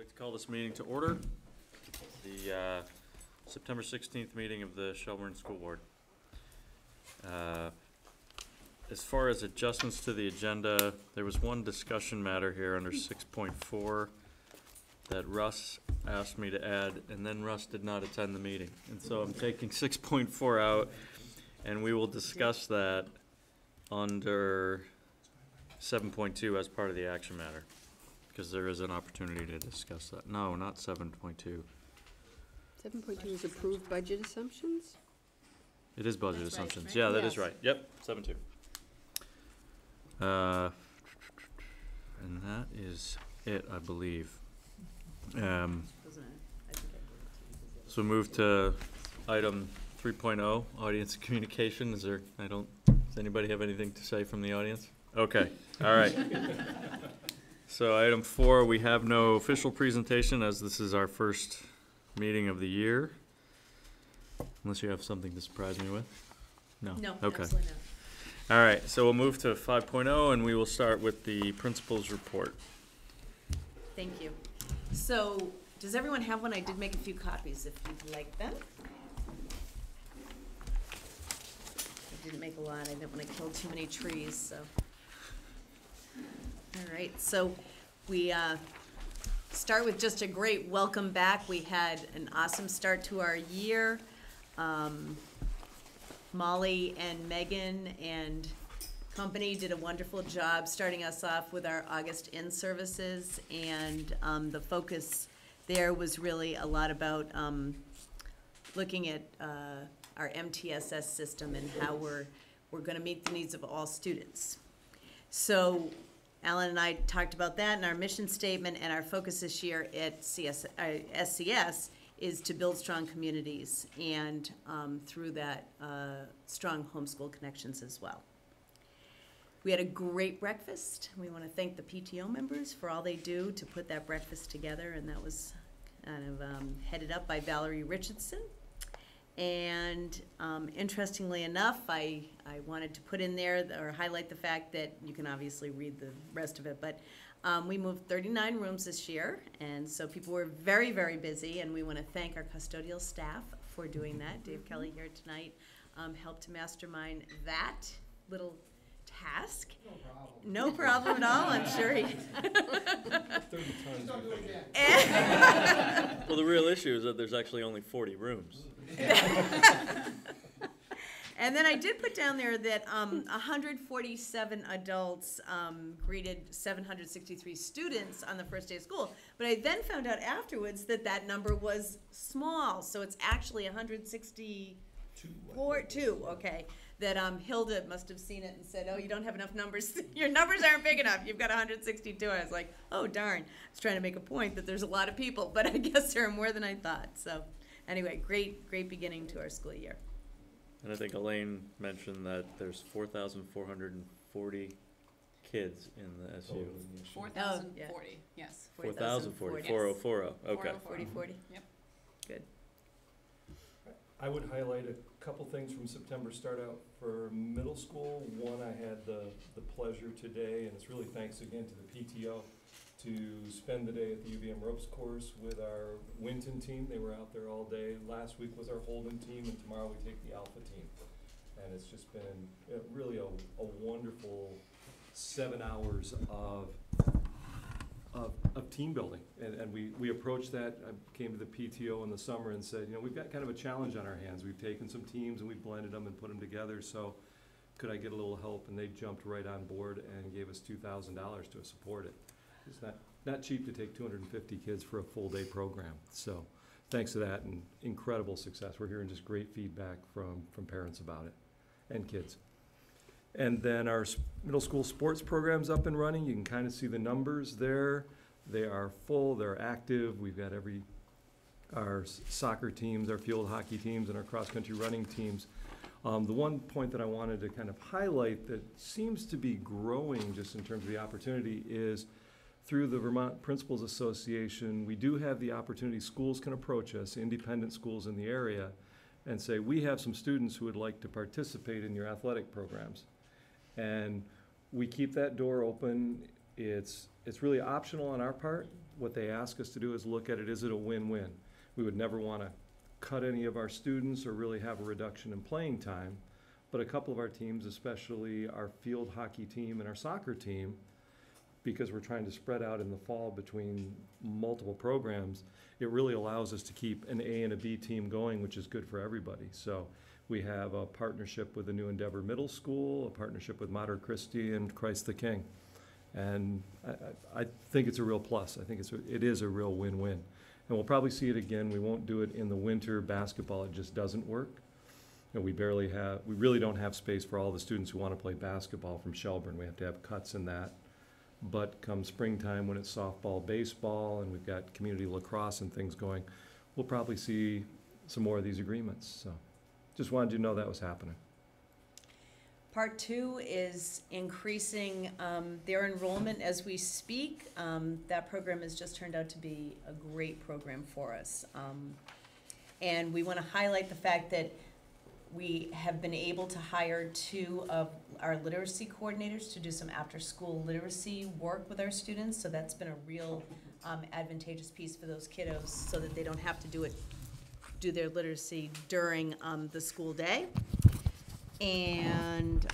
I'd like to call this meeting to order, the September 16th meeting of the Shelburne School Board. As far as adjustments to the agenda, there was one discussion matter here under 6.4 that Russ asked me to add, and then Russ did not attend the meeting. And so I'm taking 6.4 out, and we will discuss that under 7.2 as part of the action matter, because there is an opportunity to discuss that. No, not 7.2. 7.2 is approved budget assumptions? It is budget That's right, assumptions. right? Yeah, that is Yes. right. Yep, 7.2. And that is it, I believe. So move to item 3.0, audience communication. Does anybody have anything to say from the audience? Okay, all right. So item 4, we have no official presentation as this is our first meeting of the year. Unless you have something to surprise me with? No? No, Okay. absolutely not. All right, so we'll move to 5.0 and we will start with the principal's report. Thank you. So, does everyone have one? I did make a few copies if you'd like them. I didn't make a lot. I didn't want to kill too many trees, so. All right, so we start with just a great welcome back. We had an awesome start to our year. Molly and Megan and company did a wonderful job starting us off with our August in-services, and the focus there was really a lot about looking at our MTSS system and how we're going to meet the needs of all students. So Alan and I talked about that in our mission statement, and our focus this year at SCS is to build strong communities, and through that, strong homeschool connections as well. We had a great breakfast. We want to thank the PTO members for all they do to put that breakfast together, and that was kind of headed up by Valerie Richardson. And interestingly enough, I wanted to put in there or highlight the fact that you can obviously read the rest of it, but we moved 39 rooms this year, and so people were very, very busy, and we want to thank our custodial staff for doing that. Dave Kelly here tonight helped to mastermind that little task. No problem at all, I'm sure he... 30 tons. Well, the real issue is that there's actually only 40 rooms. And then I did put down there that 147 adults greeted 763 students on the first day of school. But I then found out afterwards that that number was small. So it's actually 162, okay. That Hilda must have seen it and said, oh, you don't have enough numbers. Your numbers aren't big enough. You've got 162. I was like, oh, darn. I was trying to make a point that there's a lot of people, but I guess there are more than I thought. So anyway, great beginning to our school year. And I think Elaine mentioned that there's 4,440 kids in the SU. 4,040, yes. 4,040, 4040, okay. 40. Yep. Good. I would highlight a couple things from September start out for middle school. One, I had the pleasure today, and it's really thanks again to the PTO, to spend the day at the UVM ropes course with our Winton team. They were out there all day. Last week was our Holden team, and tomorrow we take the Alpha team. And it's just been really a wonderful 7 hours of team building. And we approached that. I came to the PTO in the summer and said, we've got kind of a challenge on our hands. We've taken some teams and we've blended them and put them together. So could I get a little help? And they jumped right on board and gave us $2,000 to support it. It's not cheap to take 250 kids for a full day program. So thanks to that and incredible success. We're hearing just great feedback from parents about it and kids. And then our middle school sports program's up and running. You can kind of see the numbers there. They are full, they're active. We've got our soccer teams, our field hockey teams, and our cross-country running teams. The one point that I wanted to kind of highlight that seems to be growing just in terms of the opportunity is through the Vermont Principals Association, we do have the opportunity, schools can approach us, independent schools in the area, and say, we have some students who would like to participate in your athletic programs. And we keep that door open. It's really optional on our part. what they ask us to do is look at it, is it a win-win? We would never want to cut any of our students or really have a reduction in playing time, but a couple of our teams, especially our field hockey team and our soccer team, because we're trying to spread out in the fall between multiple programs, it really allows us to keep an A and a B team going, which is good for everybody. So we have a partnership with the New Endeavor Middle School, a partnership with Mater Christi and Christ the King. And I think it's a real plus. I think it is a real win-win. And we'll probably see it again. We won't do it in the winter basketball. It just doesn't work. And we really don't have space for all the students who want to play basketball from Shelburne. We have to have cuts in that. But come springtime, when it's softball, baseball, and we've got community lacrosse and things going, we'll probably see some more of these agreements. So just wanted you to know that was happening. Part 2 is increasing their enrollment as we speak. That program has just turned out to be a great program for us. And we want to highlight the fact that we have been able to hire 2 of our literacy coordinators to do some after-school literacy work with our students. So that's been a real advantageous piece for those kiddos so that they don't have to do their literacy during the school day. And,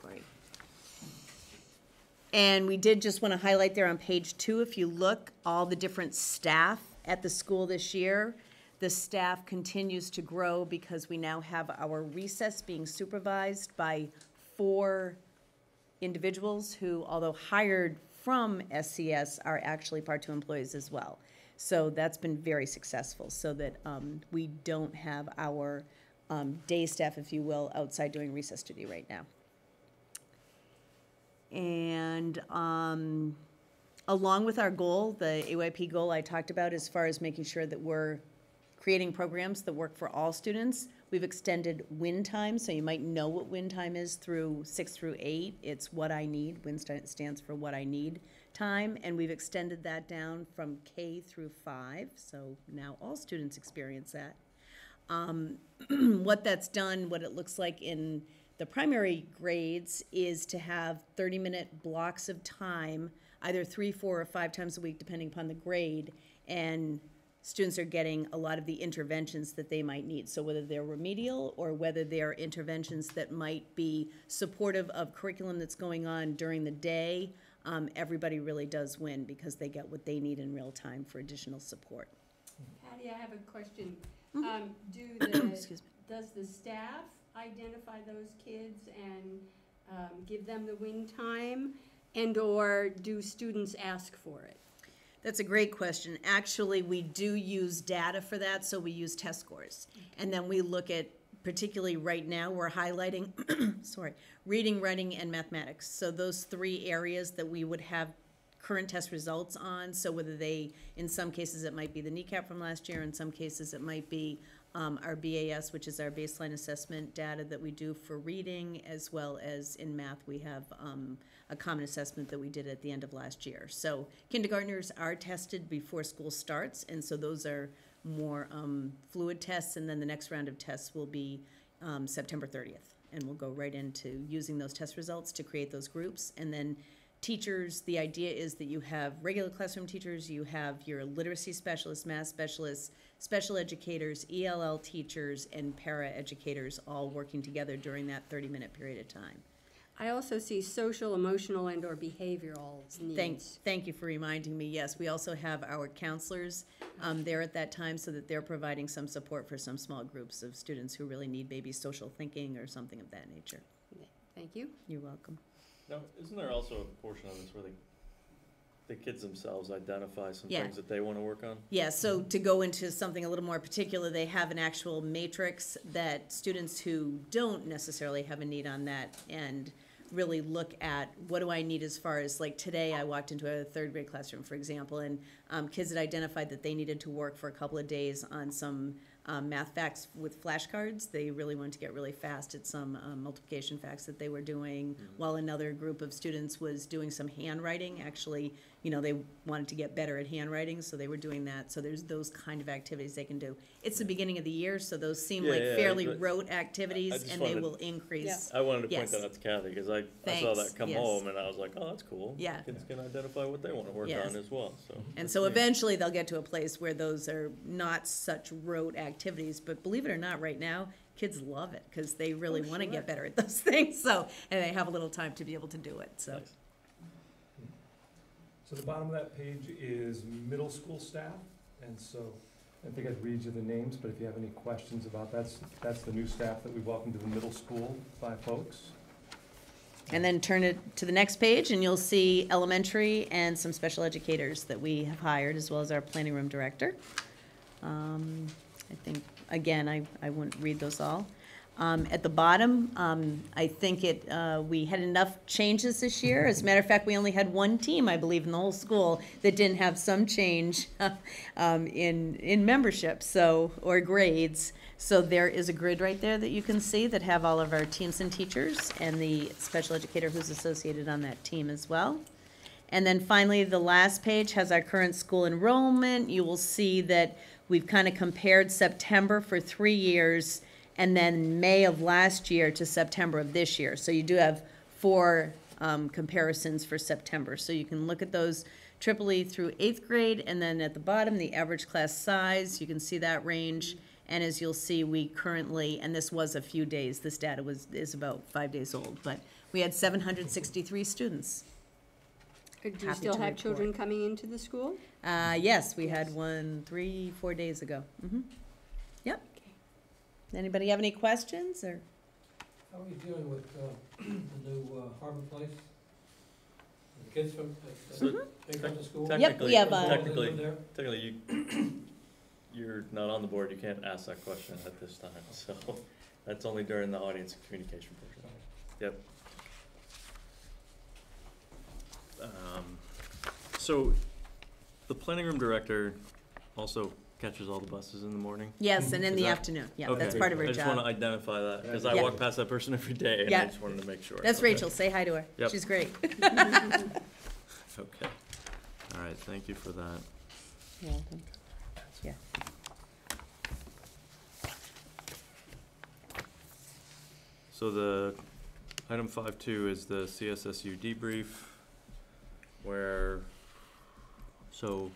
sorry. And we did just want to highlight there on page 2, if you look, all the different staff at the school this year. The staff continues to grow because we now have our recess being supervised by 4 individuals who, although hired from SCS, are actually Part 2 employees as well. So that's been very successful, so that we don't have our day staff, if you will, outside doing recess duty right now. And along with our goal, the AYP goal I talked about, as far as making sure that we're creating programs that work for all students, we've extended WIN time, so you might know what WIN time is through 6 through 8. It's what I need. WIN stands for what I need time, and we've extended that down from K through 5, so now all students experience that. What that's done, what it looks like in the primary grades, is to have 30-minute blocks of time, either 3, 4, or 5 times a week, depending upon the grade, and students are getting a lot of the interventions that they might need. So whether they're remedial or whether they're interventions that might be supportive of curriculum that's going on during the day, everybody really does win because they get what they need in real time for additional support. Patty, I have a question. Excuse me. Does the staff identify those kids and give them the WIN time, and/or do students ask for it? That's a great question. Actually, we do use data for that, so we use test scores. And then we look at, particularly right now, we're highlighting, reading, writing, and mathematics. So those 3 areas that we would have current test results on. So whether they, in some cases, it might be the kneecap from last year. In some cases, it might be our BAS, which is our baseline assessment data that we do for reading, as well as in math, we have a common assessment that we did at the end of last year. So kindergartners are tested before school starts, and so those are more fluid tests, and then the next round of tests will be September 30th. And we'll go right into using those test results to create those groups. And then teachers, the idea is that you have regular classroom teachers, you have your literacy specialists, math specialists, special educators, ELL teachers, and para-educators all working together during that 30-minute period of time. I also see social, emotional, and/or behavioral needs. Thank you for reminding me. Yes, we also have our counselors there at that time, so that they're providing some support for some small groups of students who really need maybe social thinking or something of that nature. Thank you. You're welcome. Now, isn't there also a portion of this where the kids themselves identify some Yeah. things that they want to work on? Yeah, so to go into something a little more particular, they have an actual matrix that students who don't necessarily have a need on that and really look at, what do I need as far as, like today I walked into a 3rd grade classroom, for example, and kids had identified that they needed to work for a couple of days on some math facts with flashcards. They really wanted to get really fast at some multiplication facts that they were doing, while another group of students was doing some handwriting. Actually, you know, they wanted to get better at handwriting, so they were doing that. So there's those kind of activities they can do. It's the beginning of the year, so those seem like fairly but rote activities, just and they wanted- will increase. I wanted to point Yes. that out to Kathy, because I saw Thanks, that come yes. home, and I was like, oh, that's cool. Yeah. Kids can identify what they want to work Yes. on as well, so. And so eventually they'll get to a place where those are not such rote activities, but believe it or not, right now, kids love it, because they really want to get better at those things, so, and they have a little time to be able to do it, so. Nice. So the bottom of that page is middle school staff, and so I think I'd read you the names, but if you have any questions about that's the new staff that we welcomed to the middle school, 5 folks. And then turn it to the next page, and you'll see elementary and some special educators that we have hired, as well as our planning room director. I think, again, I wouldn't read those all. At the bottom, I think we had enough changes this year. As a matter of fact, we only had one team, I believe, in the whole school that didn't have some change in membership, so, or grades. So there is a grid right there that you can see that have all of our teams and teachers and the special educator who's associated on that team as well. And then finally, the last page has our current school enrollment. You will see that we've kind of compared September for 3 years, and then May of last year to September of this year. So you do have 4 comparisons for September. So you can look at those triple E through 8th grade, and then at the bottom, the average class size, you can see that range. And as you'll see, we currently, and this was a few days, this data is about 5 days old, but we had 763 students. Do you Happy still to have report. children coming into the school? Yes, we had one 3-4 days ago. Yep. Anybody have any questions, or? How are you dealing with the new Harbor Place? The kids from, So, they come to school? Yep, we have, Technically, you're not on the board, you can't ask that question at this time, so that's only during the audience and communication portion. Yep. So, the planning room director also catches all the buses in the morning? Yes, and in Is the that- afternoon, yeah, Okay. that's part of her I just wanna job. identify that, because I Yeah. walk past that person every day, and I Yeah. just wanted to make sure. That's Okay. Rachel, say hi to her. Yep. She's great. Okay. All right, thank you for that. You're welcome. Yeah. So the item 5.2 is the CSSU debrief, where, so,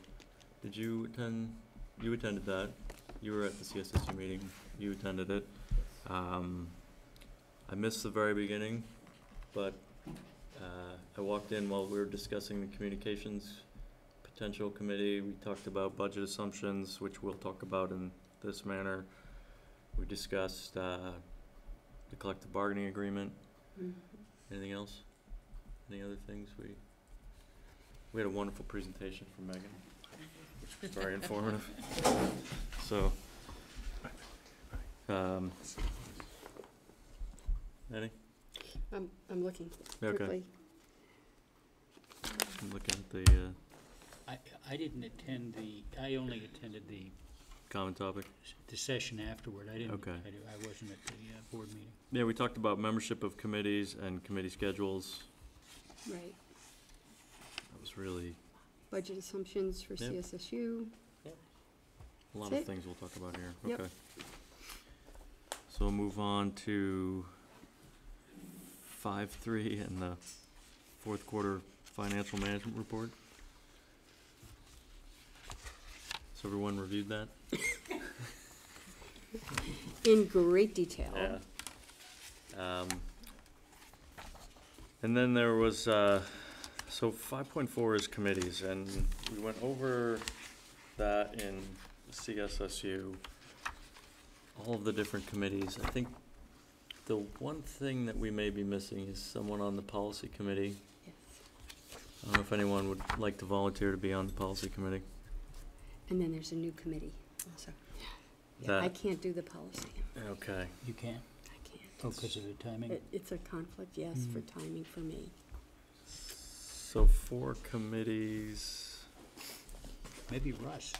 did you attend, you attended that, you were at the CSSU meeting, you attended it. I missed the very beginning, but, I walked in while we were discussing the communications potential committee. We talked about budget assumptions, which we'll talk about in this manner. We discussed, the collective bargaining agreement. Anything else? Any other things? We had a wonderful presentation from Megan, which was very informative. So, Eddie? I'm looking Okay. quickly. I'm looking at the I didn't attend I only attended the common topic. session afterward. I Okay. wasn't at the board meeting. Yeah, we talked about membership of committees and committee schedules. Right. That was really Budget assumptions for Yep. CSSU. a lot That's of it. things we'll talk about here. Yep. Okay. So we'll move on to 5.3 and the fourth quarter financial management report. So everyone reviewed that? In great detail. Yeah. And then there was, so 5.4 is committees, and we went over that in CSSU, all of the different committees. I think the one thing that we may be missing is someone on the policy committee. Yes. I don't know if anyone would like to volunteer to be on the policy committee. And then there's a new committee also. That- I can't do the policy. Okay. You can't? I can't. Oh, because of the timing? It's a conflict, yes, for timing for me. So 4 committees. Maybe Russ.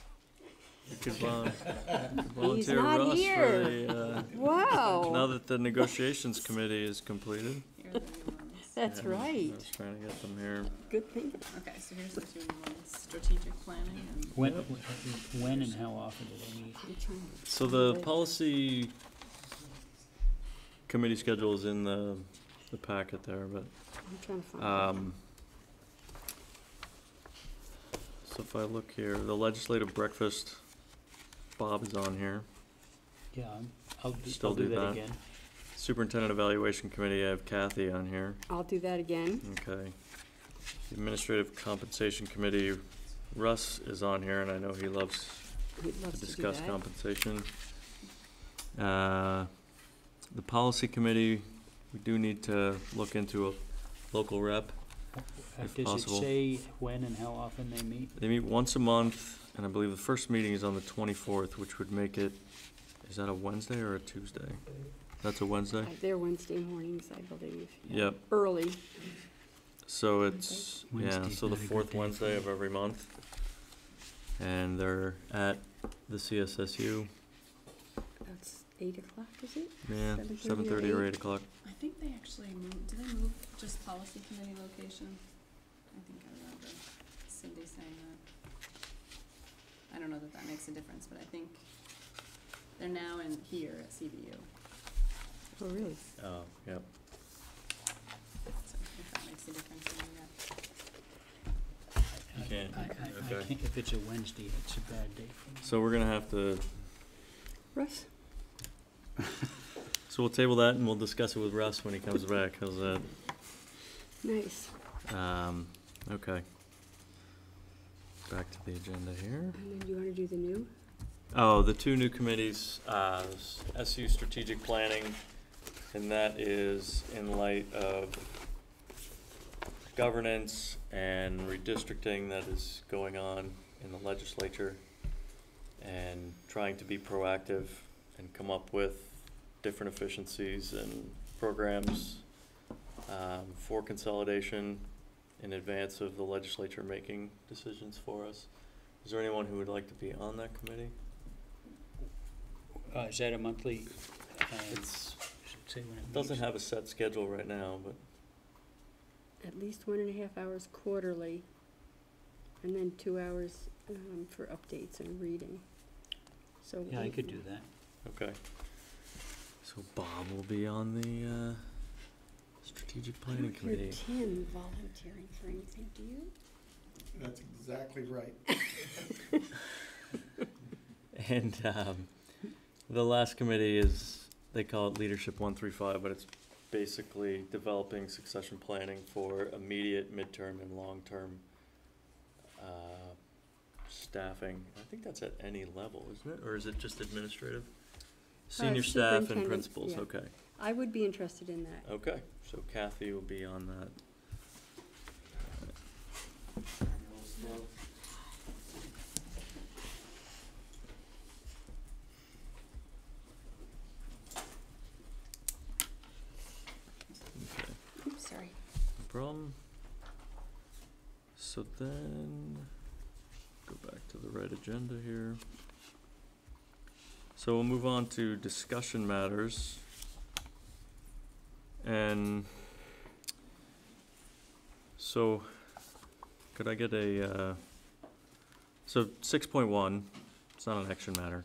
You could volunteer not Russ here. for the, Wow. now that the negotiations committee is completed. Here are the new ones. That's Yeah, right. I was trying to get them here. Good thinking. Okay, so here's the two new ones, strategic planning and. When and how often do they meet? I'm trying to So find the it. policy committee schedule is in the packet there, but, I'm trying to find it. so if I look here, the legislative breakfast, Bob is on here. Yeah, I'll Still do do that that. again. Superintendent Evaluation Committee, I have Kathy on here. I'll do that again. Okay. The Administrative Compensation Committee, Russ is on here, and I know he loves We'd to love to do discuss that. compensation. The Policy Committee, we do need to look into a local rep. If Does possible. it say when and how often they meet? They meet once a month, and I believe the first meeting is on the 24th, which would make it, is that a Wednesday or a Tuesday? That's a Wednesday? They're Wednesday mornings, I believe. Yep. Early. So it's, yeah, Wednesday's so the not a good fourth day Wednesday for of every month. And they're at the CSSU, That's 8 o'clock, is it? yeah, 7:30 7:30 or or 8? 8 o'clock. I think they actually moved, did they move just policy committee location? I think I remember Cindy saying that. I don't know that that makes a difference, but I think they're now in here at CBU, Oh, really? Oh, yep. so if that makes a difference, then You can't, I okay. can't, if it's a Wednesday, it's a bad day for me. So we're gonna have to, Russ? so we'll table that and we'll discuss it with Russ when he comes back, how's that? Nice. Okay. Back to the agenda here. And then you want to do the new? Oh, the two new committees, SU Strategic Planning, and that is in light of governance and redistricting that is going on in the legislature, and trying to be proactive and come up with different efficiencies and programs for consolidation in advance of the legislature making decisions for us. Is there anyone who would like to be on that committee? Is that a monthly, It's, should say when it doesn't meets? have a set schedule right now, but At least 1.5 hours quarterly, and then 2 hours for updates and reading. So Yeah, I could do that. okay. So Bob will be on the strategic I planning don't hear committee. Tim volunteering for anything, do you? That's exactly right. And the last committee is, they call it Leadership 135, but it's basically developing succession planning for immediate, midterm, and long-term staffing. I think that's at any level, isn't it? Or is it just administrative? Senior staff and superintendent, principals, yeah. okay. I would be interested in that. Okay, so Kathy will be on that. Okay, Oops, sorry. no problem. So then, go back to the right agenda here. So we'll move on to discussion matters. And so, could I get a, so 6.1, it's not an action matter.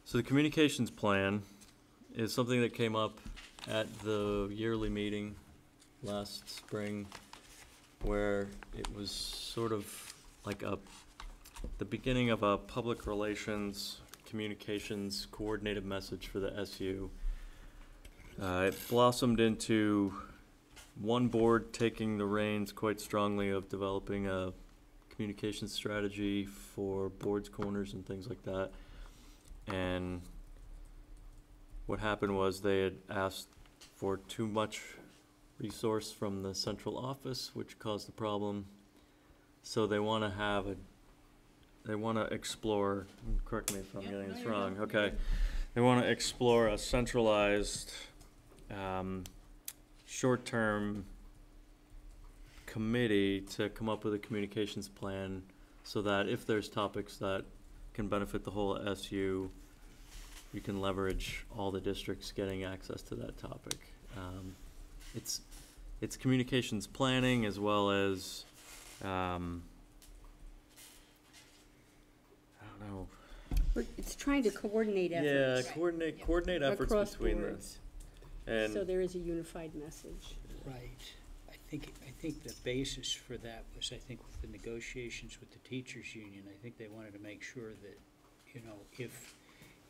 So the communications plan is something that came up at the yearly meeting last spring, where it was sort of like the beginning of a public relations, communications coordinated message for the SU. It blossomed into one board taking the reins quite strongly of developing a communications strategy for boards, corners, and things like that. And what happened was they had asked for too much resource from the central office, which caused the problem. So they want to explore, correct me if I'm Yeah, getting no, this you're wrong, good. okay. They want to explore a centralized, short-term committee to come up with a communications plan, so that if there's topics that can benefit the whole SU. You can leverage all the districts getting access to that topic. It's communications planning as well as, I don't know. But it's trying to coordinate efforts. Yeah, coordinate efforts across between boards. And So there is a unified message. Right. I think the basis for that was, I think, with the negotiations with the teachers' union, I think they wanted to make sure that, you know,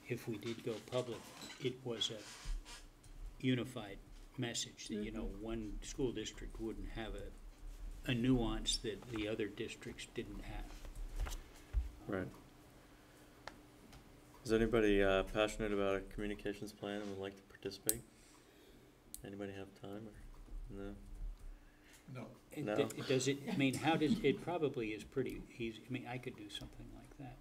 if we did go public, it was a unified message, that, you know, one school district wouldn't have a nuance that the other districts didn't have. right. Is anybody passionate about a communications plan and would like to participate? Anybody have time or no? No. No. Does it, I mean, how does, it probably is pretty easy, I mean, I could do something like that.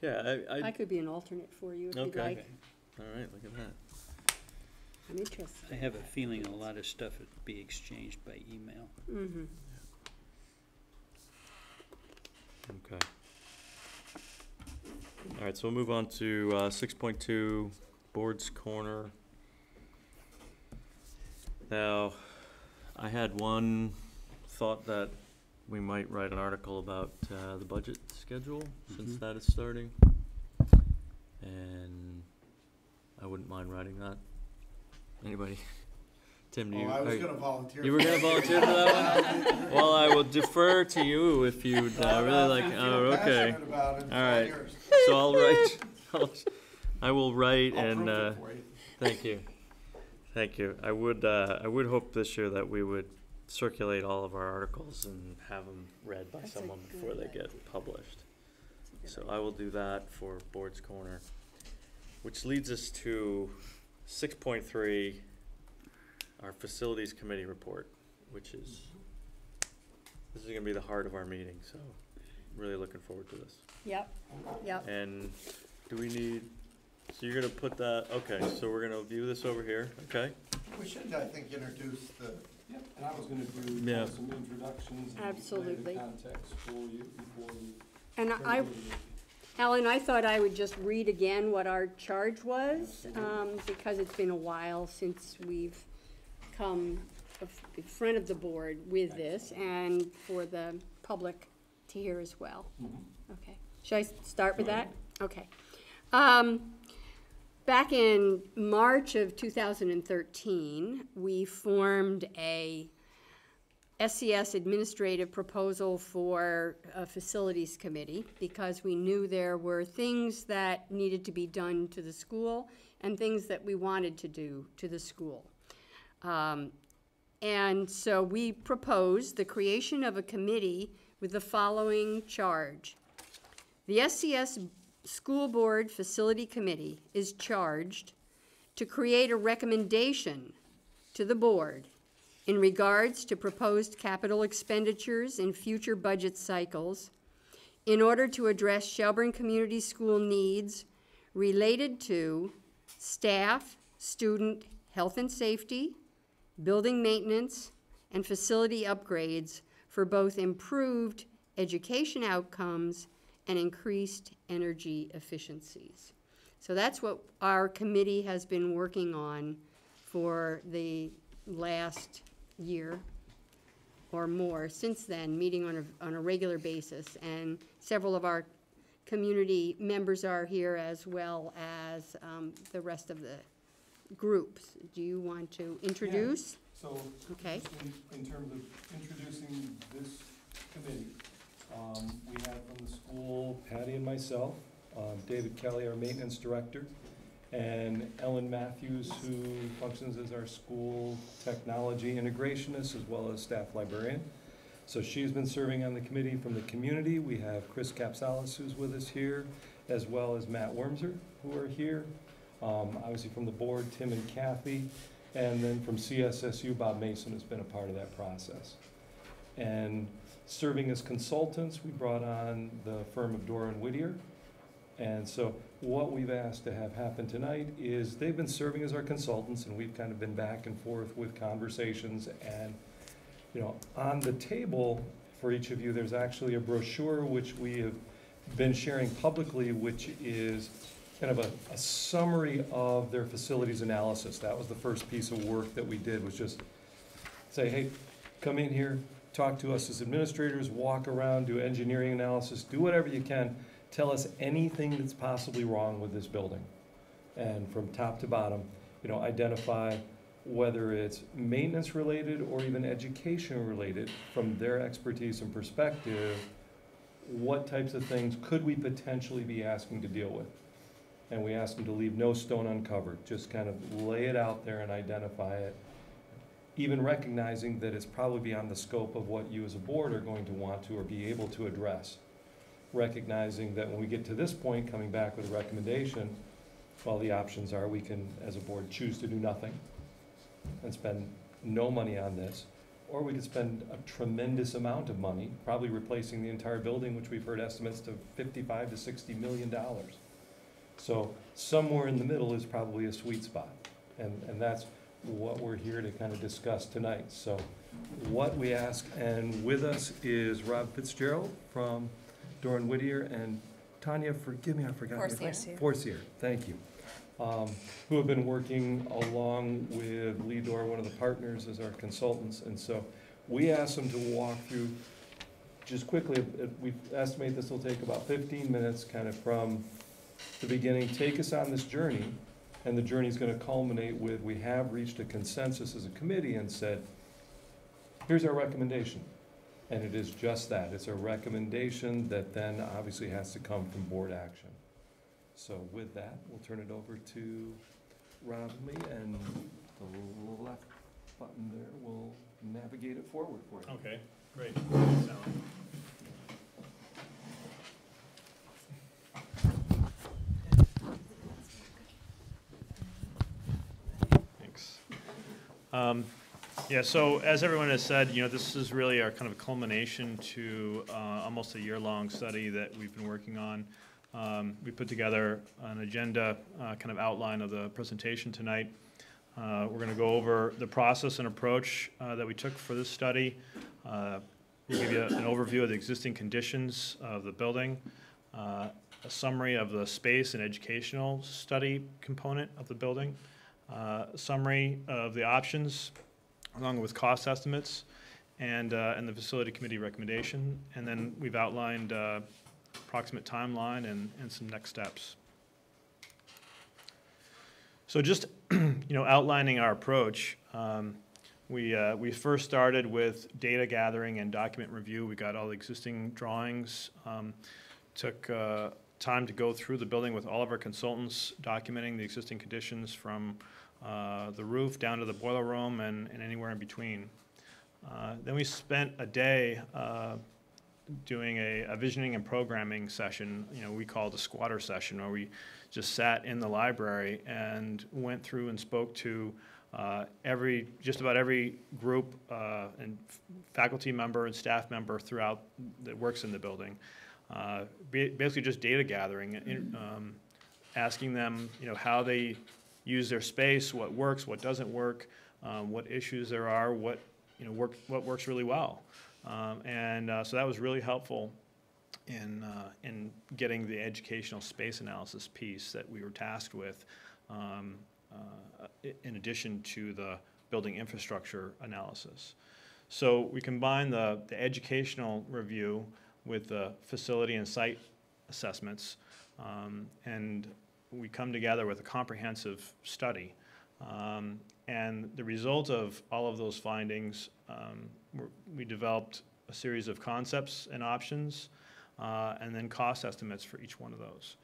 Yeah, I could be an alternate for you if you'd Okay. like. all right, look at that. I'm interested. I have a feeling a lot of stuff would be exchanged by email. Mm-hmm. Okay. All right, so we'll move on to 6.2, Board's Corner. Now, I had one thought that we might write an article about the budget schedule, since that is starting. And I wouldn't mind writing that. Anybody? Tim, do you? I was are you- gonna volunteer. You were gonna volunteer for that one? Well, I will defer to you if you'd really like, oh, okay. Passionate about it, it's All all right. yours. So I'll write, I will write I'll and, proof it for you. thank you. Thank you. I would hope this year that we would circulate all of our articles and have them read by That's a someone good before they idea. get published. That's a good So I will do that for Board's Corner, which leads us to 6.3, our Facilities Committee report, which is, this is gonna be the heart of our meeting, so really looking forward to this. Yep, yep. And do we need, so you're gonna put that, okay, so we're gonna view this over here, okay? We should, I think, introduce the, Yep, and I was gonna do Yeah. some introductions and lay Absolutely. the context for you before we. And turn I, it over to you. Alan, I thought I would just read again what our charge was, because it's been a while since we've come in front of the board with this, and for the public to hear as well. Okay. Should I start with that? Okay. Back in March of 2013, we formed a SCS administrative proposal for a facilities committee because we knew there were things that needed to be done to the school and things that we wanted to do to the school. And so we proposed the creation of a committee with the following charge. The SCS School Board Facility Committee is charged to create a recommendation to the board in regards to proposed capital expenditures in future budget cycles in order to address Shelburne Community School needs related to staff, student health and safety, building maintenance, and facility upgrades for both improved education outcomes and increased energy efficiencies. So that's what our committee has been working on for the last year or more since then, meeting on a regular basis. And several of our community members are here as well as the rest of the groups. Do you want to introduce? So, Okay. just in terms of introducing this committee, we have from the school, Patty and myself, David Kelly, our maintenance director, and Ellen Matthews, who functions as our school technology integrationist as well as staff librarian. So she's been serving on the committee from the community. We have Chris Capsalis, who's with us here, as well as Matt Wormser, who are here. Obviously from the board, Tim and Kathy, and then from CSSU, Bob Mason has been a part of that process. And serving as consultants, we brought on the firm of Dora and Whittier. And so what we've asked to have happen tonight is they've been serving as our consultants, and we've kind of been back and forth with conversations. And, you know, on the table for each of you, there's actually a brochure which we have been sharing publicly, which is kind of a summary of their facilities analysis. That was the first piece of work that we did, was just say, hey, come in here, talk to us as administrators, walk around, do engineering analysis, do whatever you can. Tell us anything that's possibly wrong with this building. And from top to bottom, identify whether it's maintenance related or even education related from their expertise and perspective, what types of things could we potentially be asking to deal with? And we ask them to leave no stone uncovered, just kind of lay it out there and identify it, even recognizing that it's probably beyond the scope of what you as a board are going to want to or be able to address. Recognizing that when we get to this point, coming back with a recommendation, well, the options are we can, as a board, choose to do nothing and spend no money on this, or we could spend a tremendous amount of money, probably replacing the entire building, which we've heard estimates to $55 to $60 million. So somewhere in the middle is probably a sweet spot, and that's what we're here to kind of discuss tonight. So what we ask, and with us is Rob Fitzgerald from Doran Whittier, and Tanya, forgive me, I forgot your name. Forcier, thank you. Who have been working along with Lee Dorr, one of the partners, as our consultants. And so we asked them to walk through, just quickly, we estimate this will take about 15 minutes, kind of from the beginning, take us on this journey, and the journey is going to culminate with, we have reached a consensus as a committee and said, here's our recommendation. And it is just that. It's a recommendation that then obviously has to come from board action. So with that, we'll turn it over to Rob and me, and the left button there will navigate it forward for you. Okay, great. Thanks, Alan. Thanks. Yeah, so as everyone has said, this is really our kind of culmination to almost a year-long study that we've been working on. We put together an agenda, kind of outline of the presentation tonight. We're going to go over the process and approach that we took for this study. We'll give you an overview of the existing conditions of the building, a summary of the space and educational study component of the building, a summary of the options along with cost estimates, and the facility committee recommendation. And then we've outlined approximate timeline and some next steps. So just outlining our approach, we first started with data gathering and document review. We got all the existing drawings, took time to go through the building with all of our consultants, documenting the existing conditions from the roof down to the boiler room and anywhere in between. Then we spent a day doing a visioning and programming session, we call it a squatter session, where we just sat in the library and went through and spoke to just about every group and faculty member and staff member throughout that works in the building. Basically just data gathering, asking them, how they use their space, what works, what doesn't work, what issues there are, what works really well. So that was really helpful in getting the educational space analysis piece that we were tasked with, in addition to the building infrastructure analysis. So we combined the educational review with the facility and site assessments, and we come together with a comprehensive study. And the result of all of those findings, we developed a series of concepts and options, and then cost estimates for each one of those.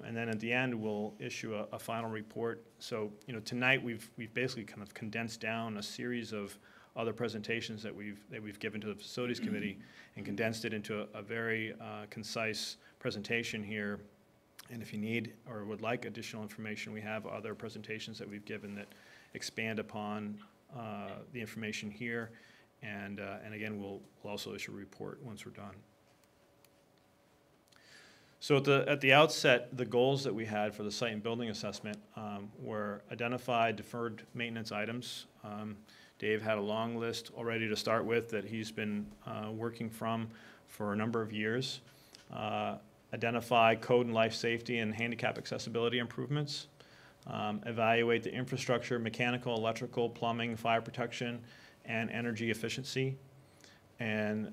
And then at the end, we'll issue a final report. So, tonight we've basically kind of condensed down a series of other presentations that we've given to the Facilities Committee and condensed it into a very concise presentation here. And if you need or would like additional information, we have other presentations that we've given that expand upon the information here. And again, we'll also issue a report once we're done. So at the outset, the goals that we had for the site and building assessment were identified deferred maintenance items. Dave had a long list already to start with that he's been working from for a number of years. identify code and life safety and handicap accessibility improvements, evaluate the infrastructure, mechanical, electrical, plumbing, fire protection, and energy efficiency, and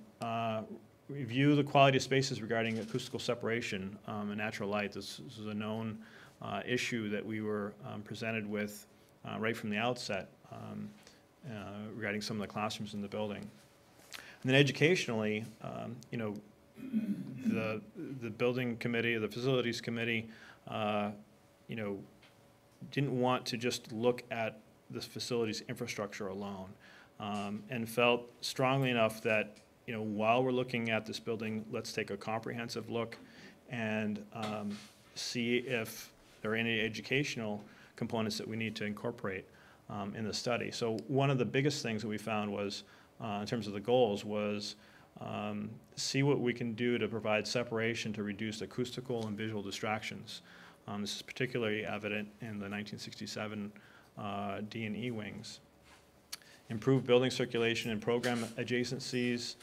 review the quality of spaces regarding acoustical separation and natural light. This is a known issue that we were presented with right from the outset regarding some of the classrooms in the building. And then educationally, you know, the building committee, the facilities committee, you know, didn't want to just look at this facilities infrastructure alone, and felt strongly enough that, you know, while we're looking at this building, let's take a comprehensive look and see if there are any educational components that we need to incorporate in the study. So one of the biggest things that we found was, in terms of the goals, was see what we can do to provide separation to reduce acoustical and visual distractions. This is particularly evident in the 1967 D&E wings. Improve building circulation and program adjacencies,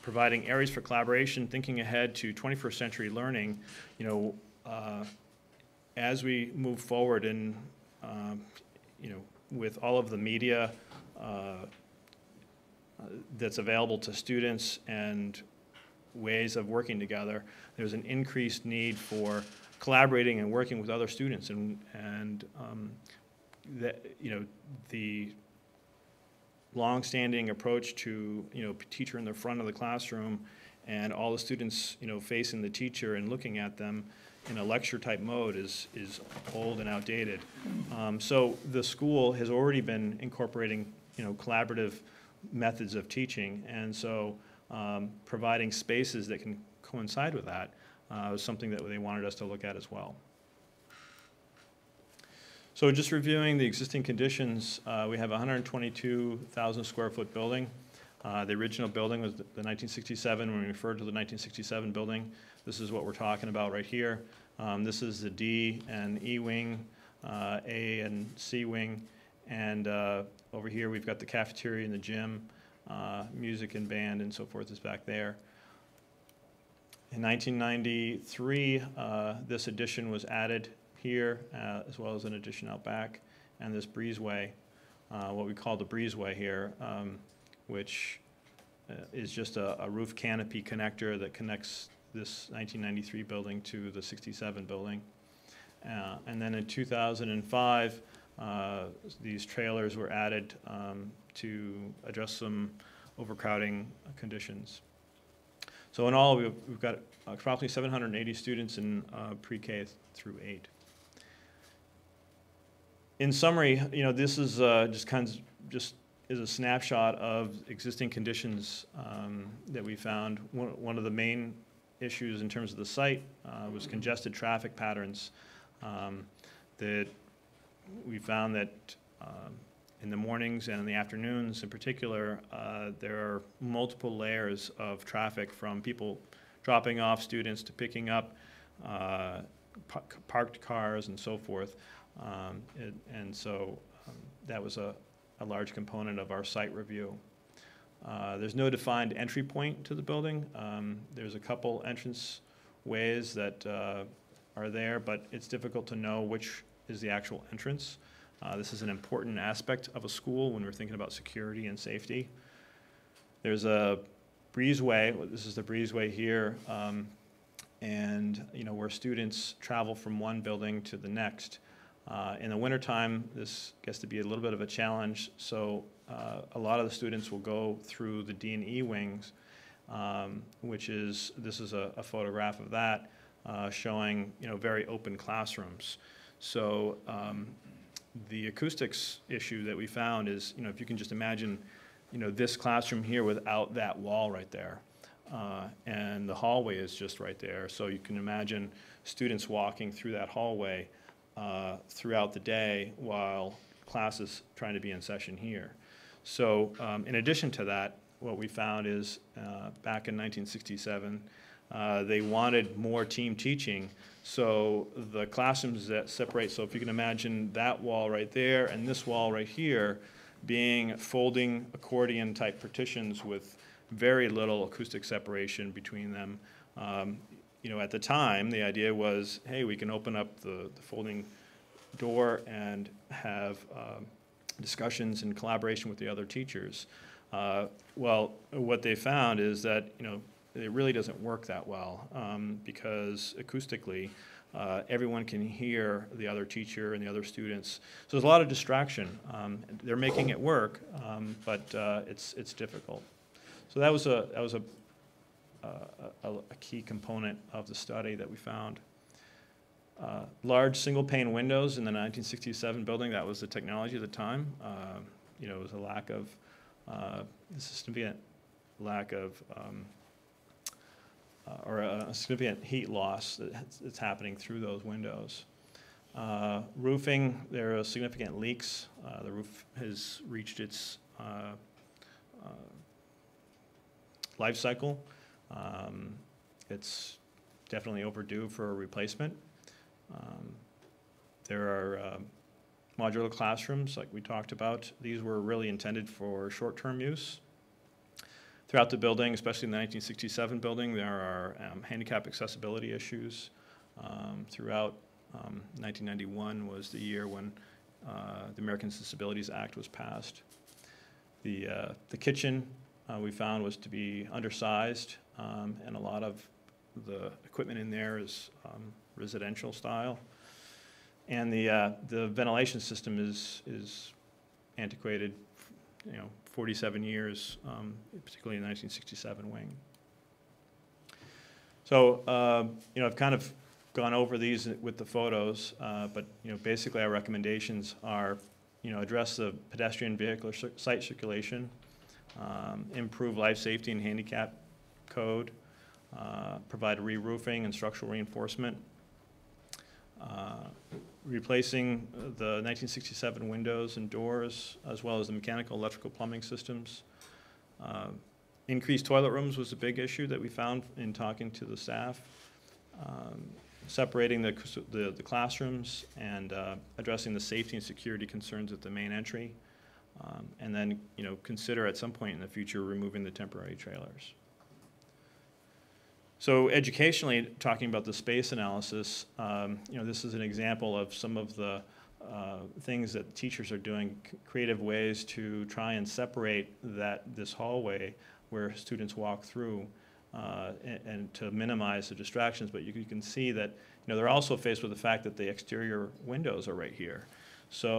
providing areas for collaboration, thinking ahead to 21st century learning. You know, as we move forward in, you know, with all of the media that's available to students and ways of working together, there's an increased need for collaborating and working with other students, and that, you know, the long-standing approach to, you know, teacher in the front of the classroom and all the students, you know, facing the teacher and looking at them in a lecture type mode is old and outdated. So the school has already been incorporating, you know, collaborative methods of teaching, and so providing spaces that can coincide with that was something that they wanted us to look at as well. So just reviewing the existing conditions, we have a 122,000 square foot building. The original building was the 1967. When we referred to the 1967 building, this is what we're talking about right here. This is the D and E wing, A and C wing, and over here we've got the cafeteria and the gym, music and band and so forth is back there. In 1993, this addition was added here, as well as an addition out back, and this breezeway, what we call the breezeway here, which is just a roof canopy connector that connects this 1993 building to the 67 building. And then in 2005, these trailers were added to address some overcrowding conditions. So in all, we've got approximately 780 students in pre-K through 8. In summary, you know, this is just is a snapshot of existing conditions that we found. One of the main issues in terms of the site was congested traffic patterns. That we found that in the mornings and in the afternoons in particular, there are multiple layers of traffic, from people dropping off students to picking up parked cars and so forth. And so that was a large component of our site review. There's no defined entry point to the building. There's a couple entrance ways that are there, but it's difficult to know which is the actual entrance. This is an important aspect of a school when we're thinking about security and safety. There's a breezeway. This is the breezeway here, and you know, where students travel from one building to the next. In the wintertime, this gets to be a little bit of a challenge, so a lot of the students will go through the D&E wings, this is a photograph of that, showing, you know, very open classrooms. So the acoustics issue that we found is, you know, if you can just imagine, you know, this classroom here without that wall right there, and the hallway is just right there, so you can imagine students walking through that hallway throughout the day while class is trying to be in session here. So in addition to that, what we found is back in 1967, they wanted more team teaching. So the classrooms that separate, so if you can imagine that wall right there and this wall right here being folding accordion type partitions with very little acoustic separation between them. you know, at the time, the idea was, hey, we can open up the folding door and have discussions in collaboration with the other teachers. Well, what they found is that, you know, it really doesn't work that well because acoustically, everyone can hear the other teacher and the other students. So there's a lot of distraction. They're making it work, but it's difficult. So that was a key component of the study that we found. Large single pane windows in the 1967 building, that was the technology at the time. You know, it was a lack of, significant lack of, or a significant heat loss that's happening through those windows. Roofing, there are significant leaks. The roof has reached its life cycle. It's definitely overdue for a replacement. There are modular classrooms, like we talked about. These were really intended for short-term use. Throughout the building, especially in the 1967 building, there are handicap accessibility issues. Throughout 1991 was the year when the Americans with Disabilities Act was passed. The kitchen we found was to be undersized, and a lot of the equipment in there is residential style. And the ventilation system is antiquated, you know, 47 years, particularly in the 1967 wing. So, you know, I've kind of gone over these with the photos, but, you know, basically our recommendations are, you know, address the pedestrian vehicular site circulation, improve life safety and handicap code, provide re-roofing and structural reinforcement, replacing the 1967 windows and doors, as well as the mechanical, electrical, plumbing systems. Increased toilet rooms was a big issue that we found in talking to the staff. Separating the classrooms and addressing the safety and security concerns at the main entry. And then, you know, consider at some point in the future removing the temporary trailers. So educationally, talking about the space analysis, you know, this is an example of some of the things that teachers are doing, creative ways to try and separate this hallway where students walk through and to minimize the distractions. But you can see that, you know, they're also faced with the fact that the exterior windows are right here. So,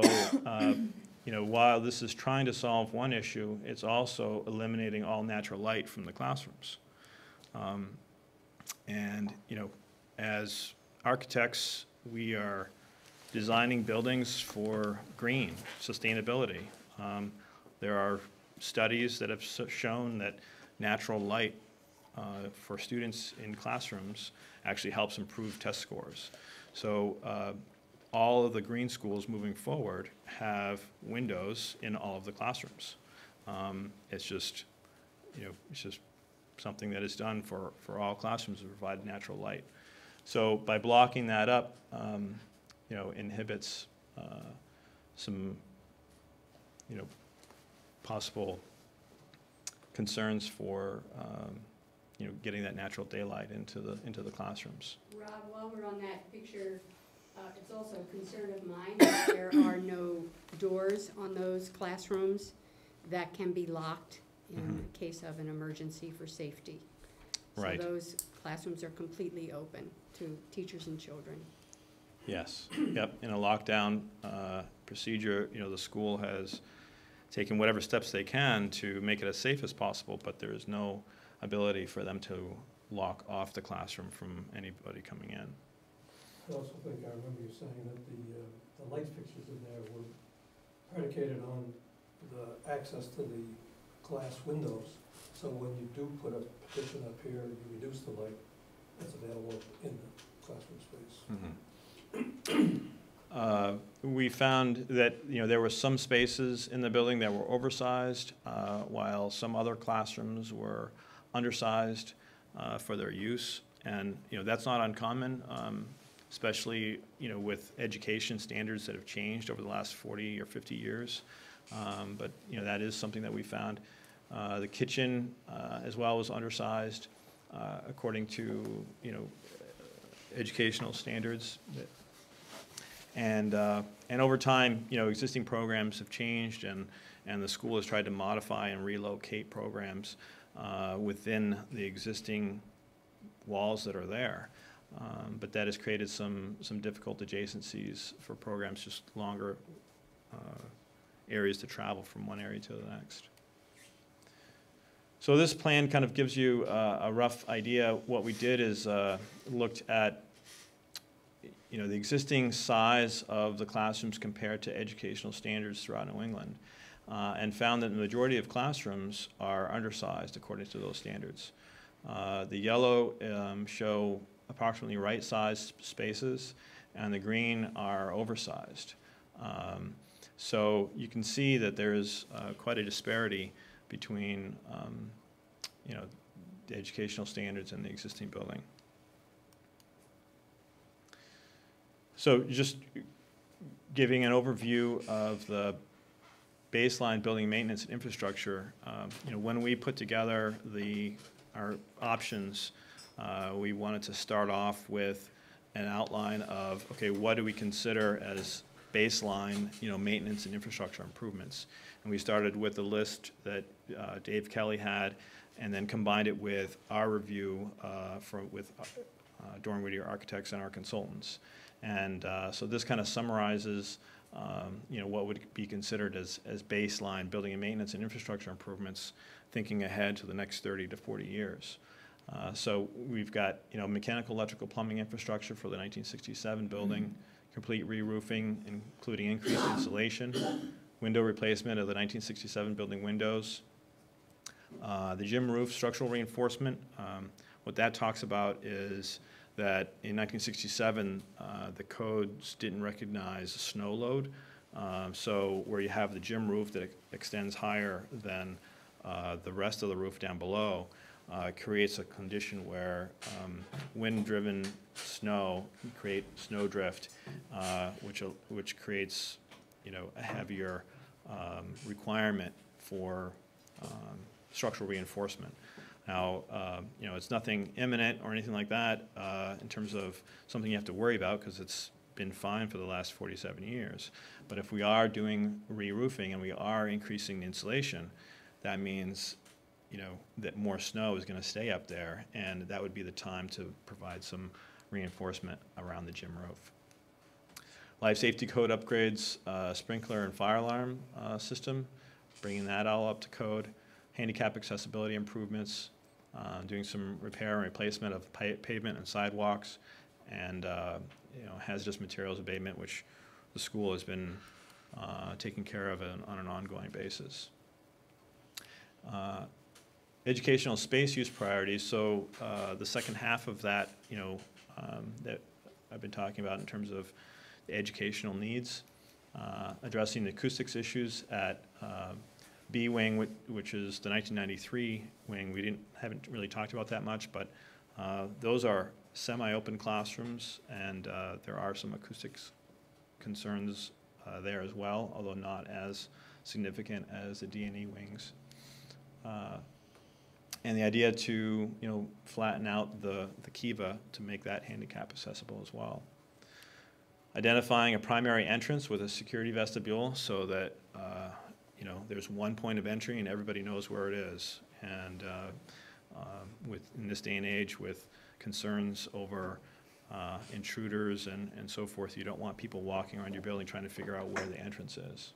you know, while this is trying to solve one issue, it's also eliminating all natural light from the classrooms. And, you know, as architects, we are designing buildings for green sustainability. There are studies that have shown that natural light for students in classrooms actually helps improve test scores. So all of the green schools moving forward have windows in all of the classrooms. It's just, you know, it's just something that is done for all classrooms to provide natural light. So by blocking that up, you know, inhibits some, you know, possible concerns for, you know, getting that natural daylight into the classrooms. Rob, while we're on that picture, it's also a concern of mine that there are no doors on those classrooms that can be locked in the case of an emergency for safety. Right. So those classrooms are completely open to teachers and children. Yes, yep, in a lockdown procedure, you know, the school has taken whatever steps they can to make it as safe as possible, but there is no ability for them to lock off the classroom from anybody coming in. I also think I remember you saying that the light fixtures in there were predicated on the access to the glass windows. So when you do put a partition up here, you reduce the light that's available in the classroom space. We found that, you know, there were some spaces in the building that were oversized, while some other classrooms were undersized for their use. And, you know, that's not uncommon, especially, you know, with education standards that have changed over the last 40 or 50 years. But, you know, that is something that we found. The kitchen as well was undersized. according to, you know, educational standards. And over time, you know, existing programs have changed, and the school has tried to modify and relocate programs within the existing walls that are there. But that has created some difficult adjacencies for programs, just longer areas to travel from one area to the next. So this plan kind of gives you a rough idea. What we did is looked at, you know, the existing size of the classrooms compared to educational standards throughout New England, and found that the majority of classrooms are undersized according to those standards. The yellow show approximately right-sized spaces, and the green are oversized. So you can see that there is quite a disparity between, you know, the educational standards and the existing building. So just giving an overview of the baseline building maintenance and infrastructure, you know, when we put together our options, we wanted to start off with an outline of, okay, what do we consider as baseline, you know, maintenance and infrastructure improvements? And we started with a list that Dave Kelly had, and then combined it with our review with Dorn Whittier Architects and our consultants. And so this kind of summarizes, you know, what would be considered as baseline building and maintenance and infrastructure improvements, thinking ahead to the next 30 to 40 years. So we've got, you know, mechanical, electrical, plumbing infrastructure for the 1967 building, complete re-roofing, including increased insulation, window replacement of the 1967 building windows, the gym roof structural reinforcement. What that talks about is that in 1967, the codes didn't recognize snow load. So where you have the gym roof that extends higher than the rest of the roof down below, creates a condition where wind-driven snow can create snow drift, which creates, you know, a heavier requirement for structural reinforcement. Now, you know, it's nothing imminent or anything like that in terms of something you have to worry about, because it's been fine for the last 47 years. But if we are doing re-roofing and we are increasing the insulation, that means, you know, that more snow is going to stay up there, and that would be the time to provide some reinforcement around the gym roof. Life safety code upgrades, sprinkler and fire alarm system, bringing that all up to code. Handicap accessibility improvements, doing some repair and replacement of pavement and sidewalks, and you know, hazardous materials abatement, which the school has been taking care of on an ongoing basis. Educational space use priorities. So the second half of that, you know, that I've been talking about in terms of the educational needs, addressing the acoustics issues at B wing, which is the 1993 wing. We haven't really talked about that much, but those are semi-open classrooms, and there are some acoustics concerns there as well, although not as significant as the D&E wings. And the idea to, you know, flatten out the kiva to make that handicap accessible as well. Identifying a primary entrance with a security vestibule so that you know, there's one point of entry and everybody knows where it is. And in this day and age, with concerns over intruders and so forth, you don't want people walking around your building trying to figure out where the entrance is.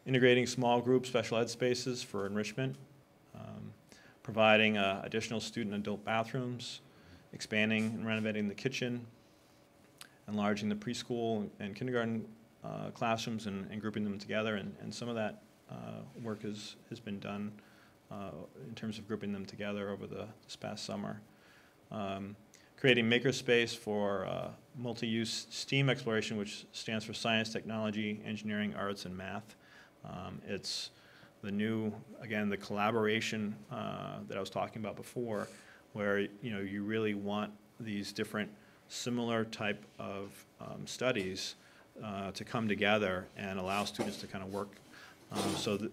Integrating small group special ed spaces for enrichment, providing additional student and adult bathrooms, expanding and renovating the kitchen, enlarging the preschool and kindergarten classrooms and grouping them together, and some of that work has been done in terms of grouping them together over this past summer. Creating makerspace for multi-use STEAM exploration, which stands for science, technology, engineering, arts, and math. It's the new, again, the collaboration that I was talking about before, where, you know, you really want these different similar type of studies to come together and allow students to kind of work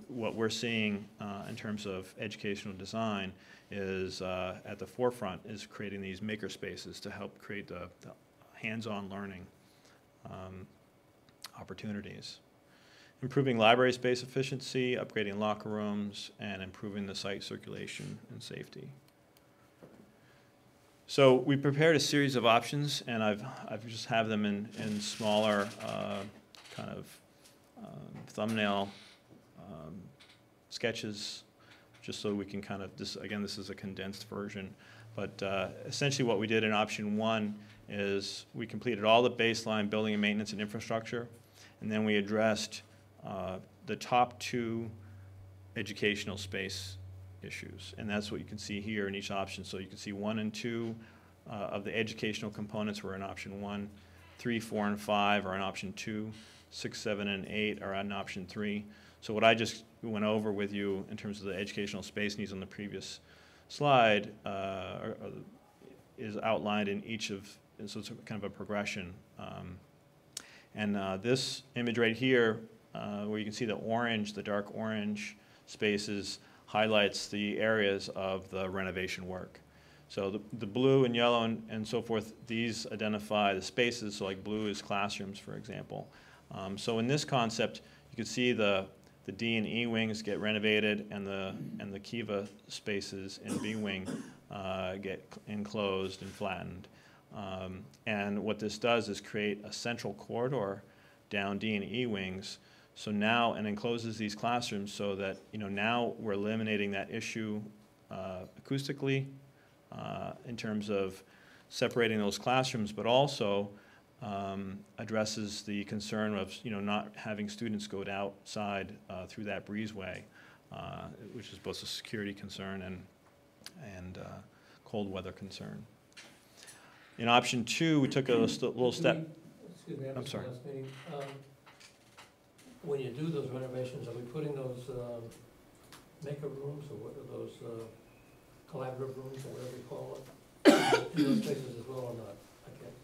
What we're seeing in terms of educational design is at the forefront is creating these maker spaces to help create the hands-on learning opportunities. Improving library space efficiency, upgrading locker rooms, and improving the site circulation and safety. So we prepared a series of options, and I've just have them in smaller kind of thumbnail sketches, just so we can kind of, this is a condensed version. But essentially what we did in option 1 is we completed all the baseline building and maintenance and infrastructure, and then we addressed the top 2 educational space issues. And that's what you can see here in each option. So you can see 1 and 2 of the educational components were in option 1, 3, 4, and 5 are in option 2, 6, 7, and 8 are in option 3. So what I just went over with you in terms of the educational space needs on the previous slide is outlined in each of, and so it's kind of a progression. This image right here, where you can see the orange, the dark orange spaces, highlights the areas of the renovation work. So the blue and yellow and so forth, these identify the spaces. So like blue is classrooms, for example. So in this concept, you can see the D and E wings get renovated, and the Kiva spaces in B wing get enclosed and flattened. And what this does is create a central corridor down D and E wings. So now, and encloses these classrooms so that, now we're eliminating that issue acoustically in terms of separating those classrooms, but also addresses the concern of, not having students go outside through that breezeway, which is both a security concern and cold weather concern. In option 2, we took a little step. Excuse me, I'm sorry. last meeting. When you do those renovations, are we putting those maker rooms, or what are those collaborative rooms, or whatever you call it, in those places as well or not? I can't.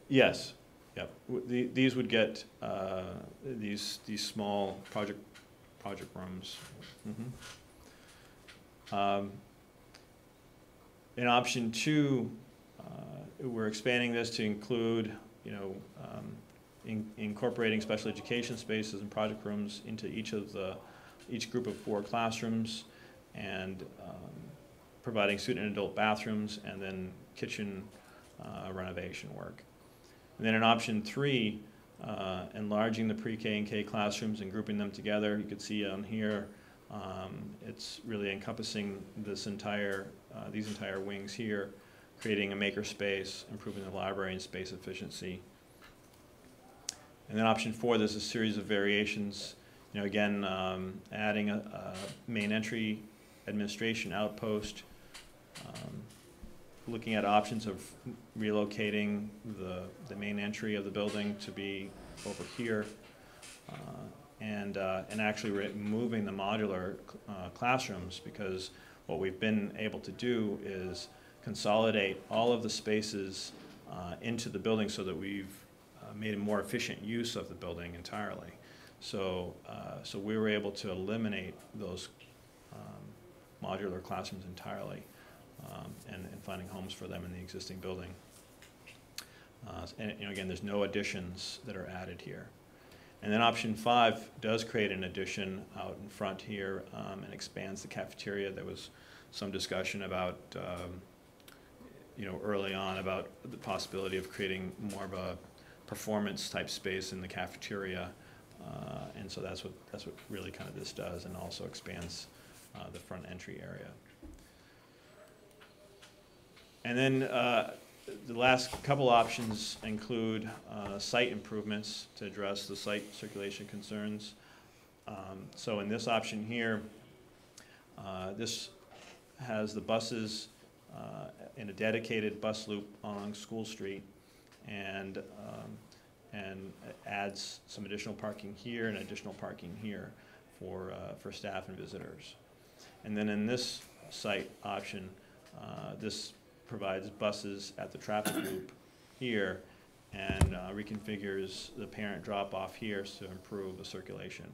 Yes. Yep. These would get these small project rooms. Mm-hmm. In option 2, we're expanding this to include, incorporating special education spaces and project rooms into each group of 4 classrooms, and providing student and adult bathrooms, and then kitchen renovation work. And then in option 3, enlarging the pre-K and K classrooms and grouping them together. You can see on here, it's really encompassing these entire wings here, creating a maker space, improving the library and space efficiency. And then option 4, there's a series of variations. Again, adding a main entry administration outpost, looking at options of relocating the main entry of the building to be over here, and actually removing the modular classrooms, because what we've been able to do is consolidate all of the spaces into the building so that we've made a more efficient use of the building entirely. So we were able to eliminate those modular classrooms entirely, and finding homes for them in the existing building. And again, there's no additions that are added here. And then option 5 does create an addition out in front here, and expands the cafeteria. There was some discussion about, early on about the possibility of creating more of a performance type space in the cafeteria, and so that's what really kind of this does, and also expands the front entry area. And then the last couple options include site improvements to address the site circulation concerns. So in this option here, this has the buses in a dedicated bus loop along School Street, and adds some additional parking here and additional parking here for staff and visitors. And then in this site option, this provides buses at the traffic loop here, and reconfigures the parent drop-off here to improve the circulation.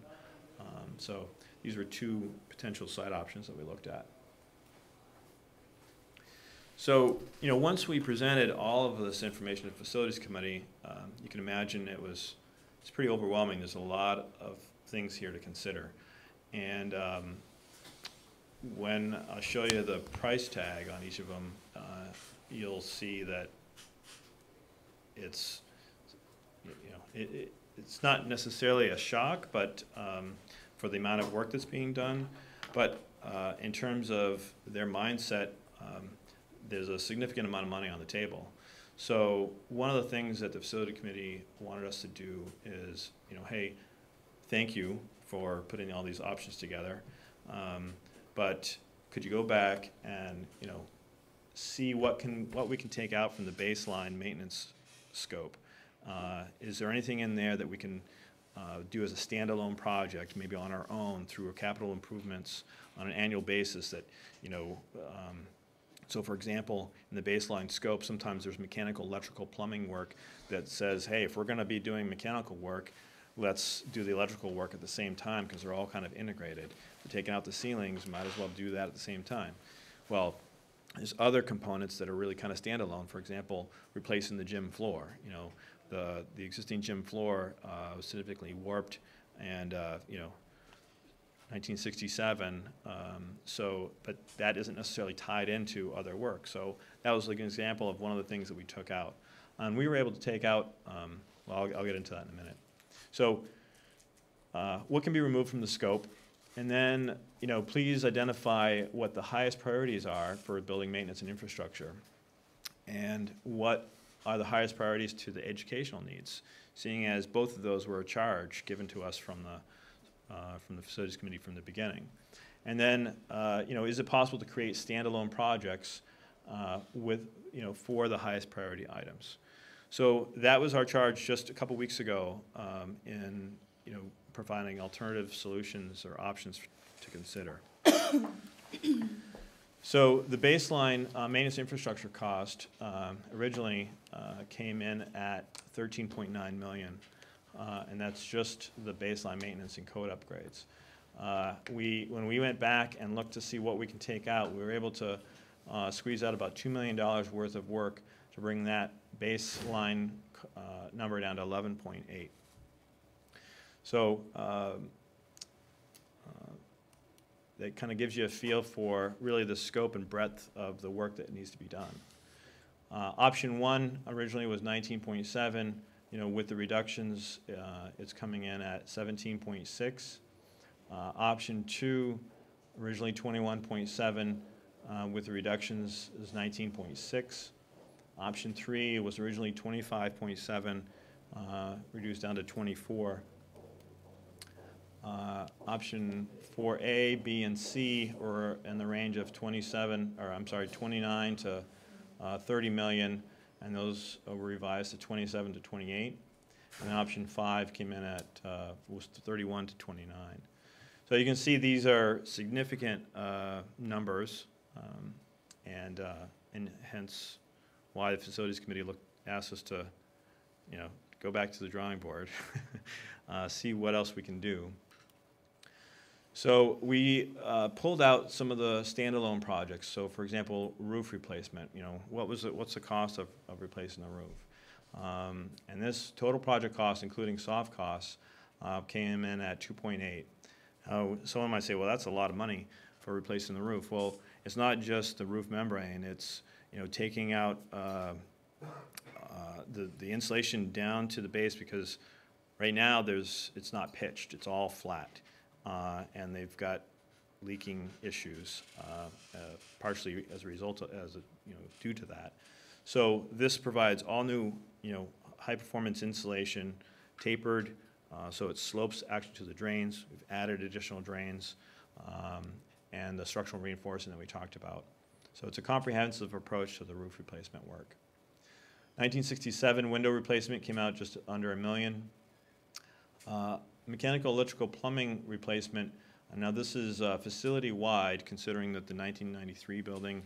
So these were two potential site options that we looked at. So, you know, once we presented all of this information to the Facilities Committee, you can imagine it's pretty overwhelming. There's a lot of things here to consider. And when I'll show you the price tag on each of them, you'll see that it's, you know, it's not necessarily a shock, but for the amount of work that's being done. But in terms of their mindset, there's a significant amount of money on the table. So one of the things that the Facility Committee wanted us to do is, you know, hey, thank you for putting all these options together, but could you go back and, you know, see what we can take out from the baseline maintenance scope? Is there anything in there that we can do as a standalone project, maybe on our own through capital improvements on an annual basis that, you know, so for example, in the baseline scope, sometimes there's mechanical, electrical, plumbing work that says, hey, if we're going to be doing mechanical work, let's do the electrical work at the same time because they're all kind of integrated. We're taking out the ceilings, might as well do that at the same time. Well, there's other components that are really kind of standalone. For example, replacing the gym floor. You know, the existing gym floor was significantly warped, and you know, 1967. But that isn't necessarily tied into other work. So that was like an example of one of the things that we took out. And we were able to take out. Well, I'll get into that in a minute. So, what can be removed from the scope? And then, you know, please identify what the highest priorities are for building maintenance and infrastructure, and what are the highest priorities to the educational needs, seeing as both of those were a charge given to us from the Facilities Committee from the beginning. And then, you know, is it possible to create standalone projects with, you know, for the highest priority items? So that was our charge just a couple weeks ago in, you know, providing alternative solutions or options to consider. So the baseline maintenance infrastructure cost originally came in at $13.9 million, and that's just the baseline maintenance and code upgrades. When we went back and looked to see what we can take out, we were able to squeeze out about $2 million worth of work to bring that baseline number down to 11.8. So that kind of gives you a feel for really the scope and breadth of the work that needs to be done. Option one originally was 19.7. You know, with the reductions, it's coming in at 17.6. Option two, originally 21.7, with the reductions is 19.6. Option three was originally 25.7, reduced down to 24. Option 4A, B, and C were in the range of 29 to 30 million, and those were revised to 27 to 28. And option 5 came in at was 31 to 29. So you can see these are significant numbers, and hence why the Facilities Committee asked us to, you know, go back to the drawing board, see what else we can do. So we pulled out some of the standalone projects. So for example, roof replacement. You know, what's the cost of replacing the roof? And this total project cost, including soft costs, came in at 2.8. Someone might say, well, that's a lot of money for replacing the roof. Well, it's not just the roof membrane. It's, you know, taking out the insulation down to the base, because right now it's not pitched. It's all flat. And they've got leaking issues, partially as a result of, due to that. So this provides all new, you know, high-performance insulation, tapered, so it slopes actually to the drains. We've added additional drains, and the structural reinforcement that we talked about. So it's a comprehensive approach to the roof replacement work. 1967 window replacement came out just under $1 million. Mechanical, electrical, plumbing replacement. Now this is facility-wide, considering that the 1993 building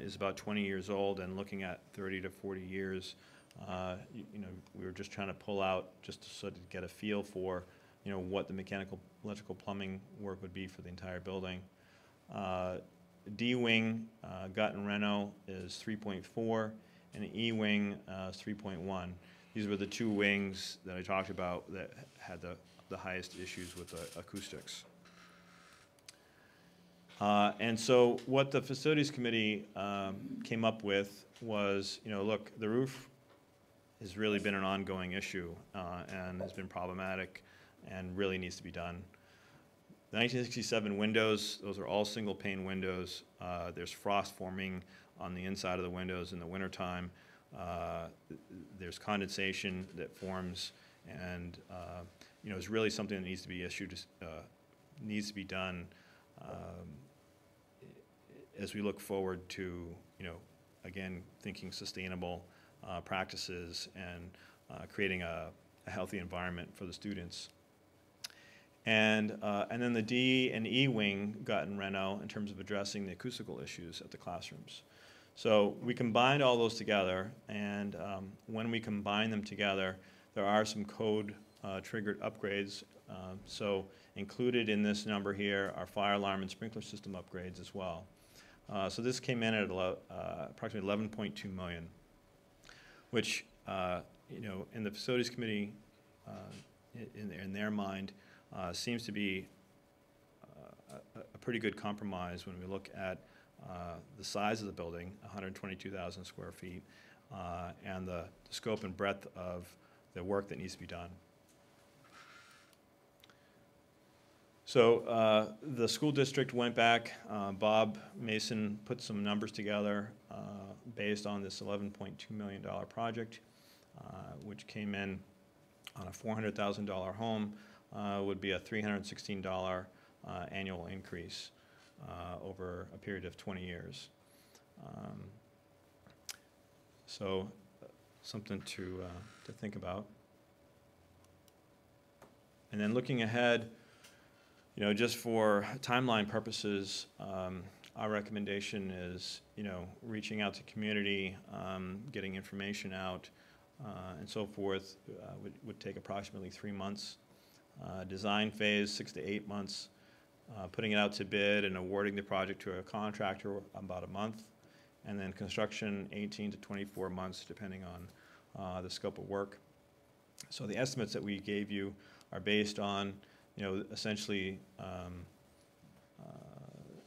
is about 20 years old, and looking at 30 to 40 years. You know, we were just trying to pull out just to sort of get a feel for you know, what the mechanical, electrical, plumbing work would be for the entire building. D-wing, gut and reno is 3.4, and E-wing is 3.1. These were the two wings that I talked about that had the highest issues with the acoustics. And so what the facilities committee came up with was, you know, look, the roof has really been an ongoing issue and has been problematic and really needs to be done. The 1967 windows, those are all single pane windows. There's frost forming on the inside of the windows in the wintertime. There's condensation that forms, and you know, it's really something that needs to be issued, needs to be done as we look forward to, you know, again, thinking sustainable practices and creating a healthy environment for the students. And then the D and E wing got in reno in terms of addressing the acoustical issues at the classrooms. So we combined all those together, and when we combine them together, there are some code triggered upgrades. So included in this number here are fire alarm and sprinkler system upgrades as well. So this came in at approximately 11.2 million, which you know, in the facilities committee, in their mind, seems to be a pretty good compromise when we look at the size of the building, 122,000 square feet, and the scope and breadth of the work that needs to be done. So the school district went back. Bob Mason put some numbers together based on this $11.2 million project, which came in on a $400,000 home, would be a $316 annual increase over a period of 20 years. So something to think about. And then looking ahead, you know, just for timeline purposes, our recommendation is, you know, reaching out to community, getting information out, and so forth, would take approximately 3 months. Design phase, 6 to 8 months. Putting it out to bid and awarding the project to a contractor, about a month. And then construction, 18 to 24 months, depending on the scope of work. So the estimates that we gave you are based on, you know, essentially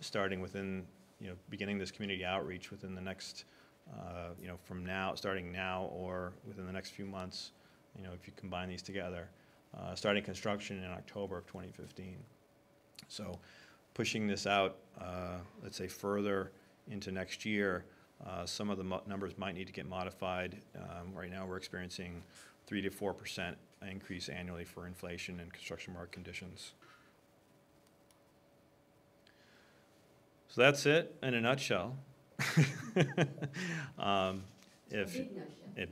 starting within, you know, beginning this community outreach within the next, you know, from now, starting now or within the next few months, you know, if you combine these together, starting construction in October of 2015. So pushing this out, let's say further into next year, some of the numbers might need to get modified. Right now we're experiencing 3 to 4% increase annually for inflation and construction market conditions. So that's it in a nutshell.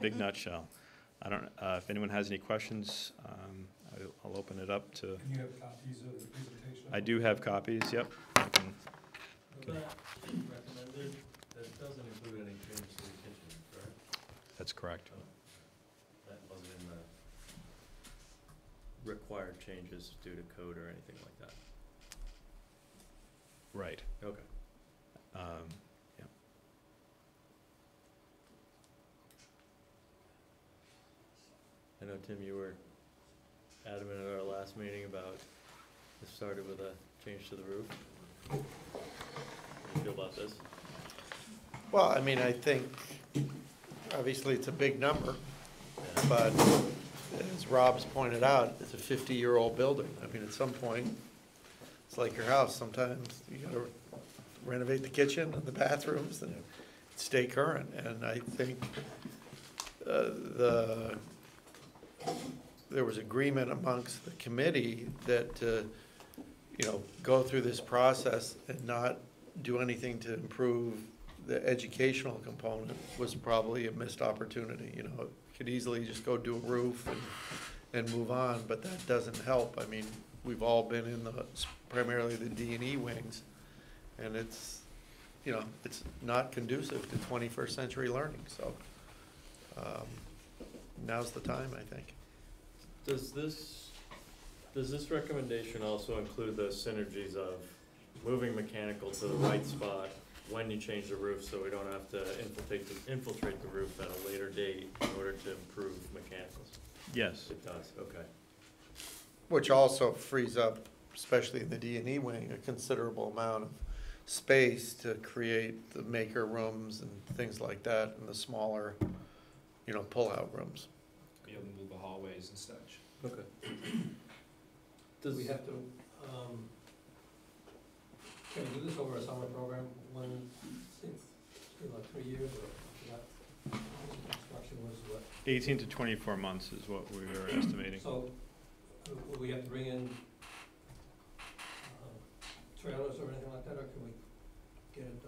Big nutshell. I don't. If anyone has any questions, I'll open it up to. And you have copies of the presentation? I do have copies. Yep. I can. That recommended, that doesn't include any changes to the kitchen, correct? That's correct. That wasn't in the required changes due to code or anything like that. Right. Okay. Yeah. I know, Tim, you were adamant at our last meeting about it started with a change to the roof. How do you feel about this? Well, I mean, I think, obviously, it's a big number, but as Rob's pointed out, it's a 50-year-old building. I mean, at some point, it's like your house. Sometimes you gotta renovate the kitchen and the bathrooms and stay current. And I think there was agreement amongst the committee that, you know, go through this process and not do anything to improve the educational component was probably a missed opportunity. You know, could easily just go do a roof and move on, but that doesn't help. I mean, we've all been in primarily the D&E wings, and it's, you know, it's not conducive to 21st century learning. So now's the time, I think. Does this, Does this recommendation also include the synergies of moving mechanical to the right spot when you change the roof, so we don't have to infiltrate the roof at a later date in order to improve mechanicals? Yes. It does, okay. Which also frees up, especially in the D&E wing, a considerable amount of space to create the maker rooms and things like that, and the smaller, you know, pull-out rooms. Be able to move the hallways and such. Okay. Do we have to, can we do this over a summer program, one, like 3 years, or that construction was what? 18 to 24 months is what we were estimating. So, will we have to bring in trailers or anything like that, or can we get it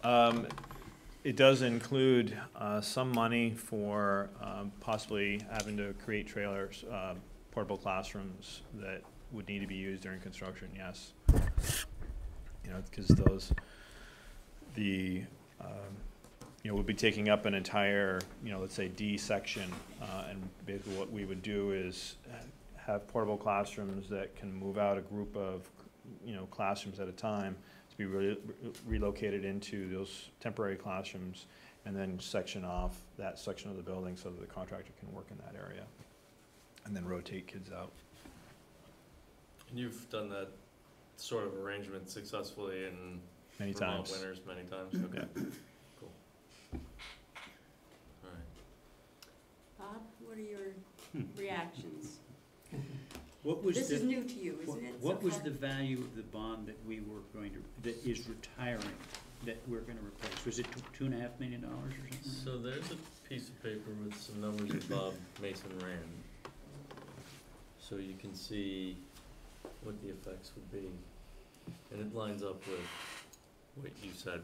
done? It does include some money for possibly having to create trailers, portable classrooms that would need to be used during construction, yes. You know, because we'll be taking up an entire, let's say D section, and basically what we would do is have portable classrooms that can move out a group of, classrooms at a time to be relocated into those temporary classrooms, and then section off that section of the building so that the contractor can work in that area, and then rotate kids out. And you've done that sort of arrangement successfully in Many Vermont times. winters, many times, okay. Cool. All right. Bob, what are your reactions? What was This the, is new to you, isn't it? what so was far? the value of the bond that we were going to, that is retiring, that we're gonna replace? Was it $2.5 million or something? So there's a piece of paper with some numbers that Bob Mason ran. So you can see what the effects would be. And it lines up with what you said,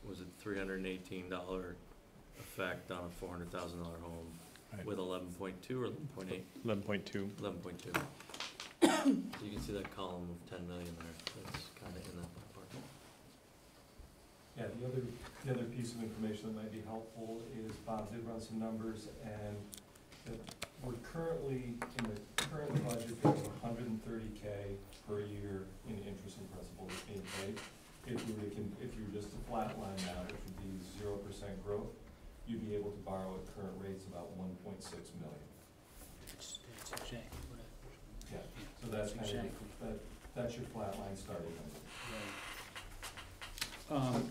was it $318 effect on a $400,000 home Right. with 11.2 or 11.8? 11.2. 11.2. So you can see that column of 10 million there, that's kind of in that ballpark. Yeah, the other piece of information that might be helpful is Bob did run some numbers, and that we're currently, in the current budget, there's $130K per year in interest and principal that's being paid. If you were just to flatline that, which would be 0% growth, you'd be able to borrow at current rates about $1.6 million. That's exactly what I was. Yeah, so that's kind of, Exactly. that's your flatline starting number.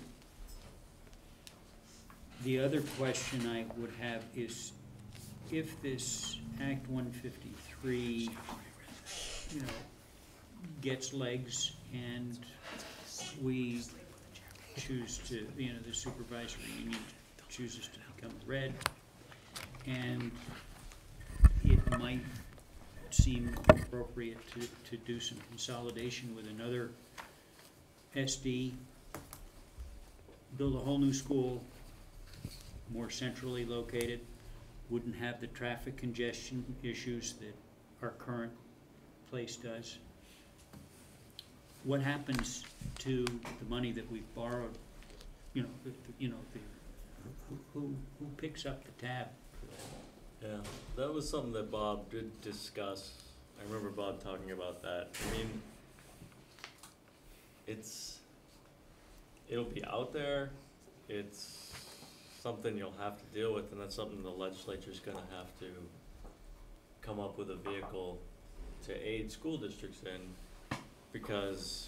The other question I would have is, if this Act 153, gets legs and we choose to, the supervisory union chooses to become red, and it might seem appropriate to do some consolidation with another SD, build a whole new school, more centrally located, wouldn't have the traffic congestion issues that our current place does. What happens to the money that we've borrowed? Who picks up the tab? Yeah, that was something that Bob did discuss. I remember Bob talking about that. I mean, it'll be out there. It's something you'll have to deal with, and that's something the legislature's gonna have to come up with a vehicle to aid school districts in, because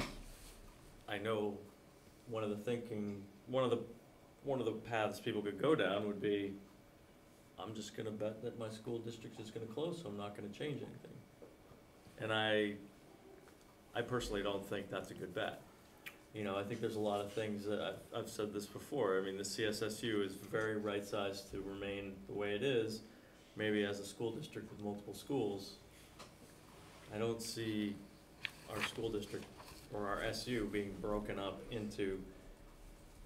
I know one of the paths people could go down would be, I'm just gonna bet that my school district is gonna close, so I'm not gonna change anything. And I personally don't think that's a good bet. I think there's a lot of things that I've said this before. I mean, the CSSU is very right-sized to remain the way it is. Maybe as a school district with multiple schools, I don't see our school district or our SU being broken up into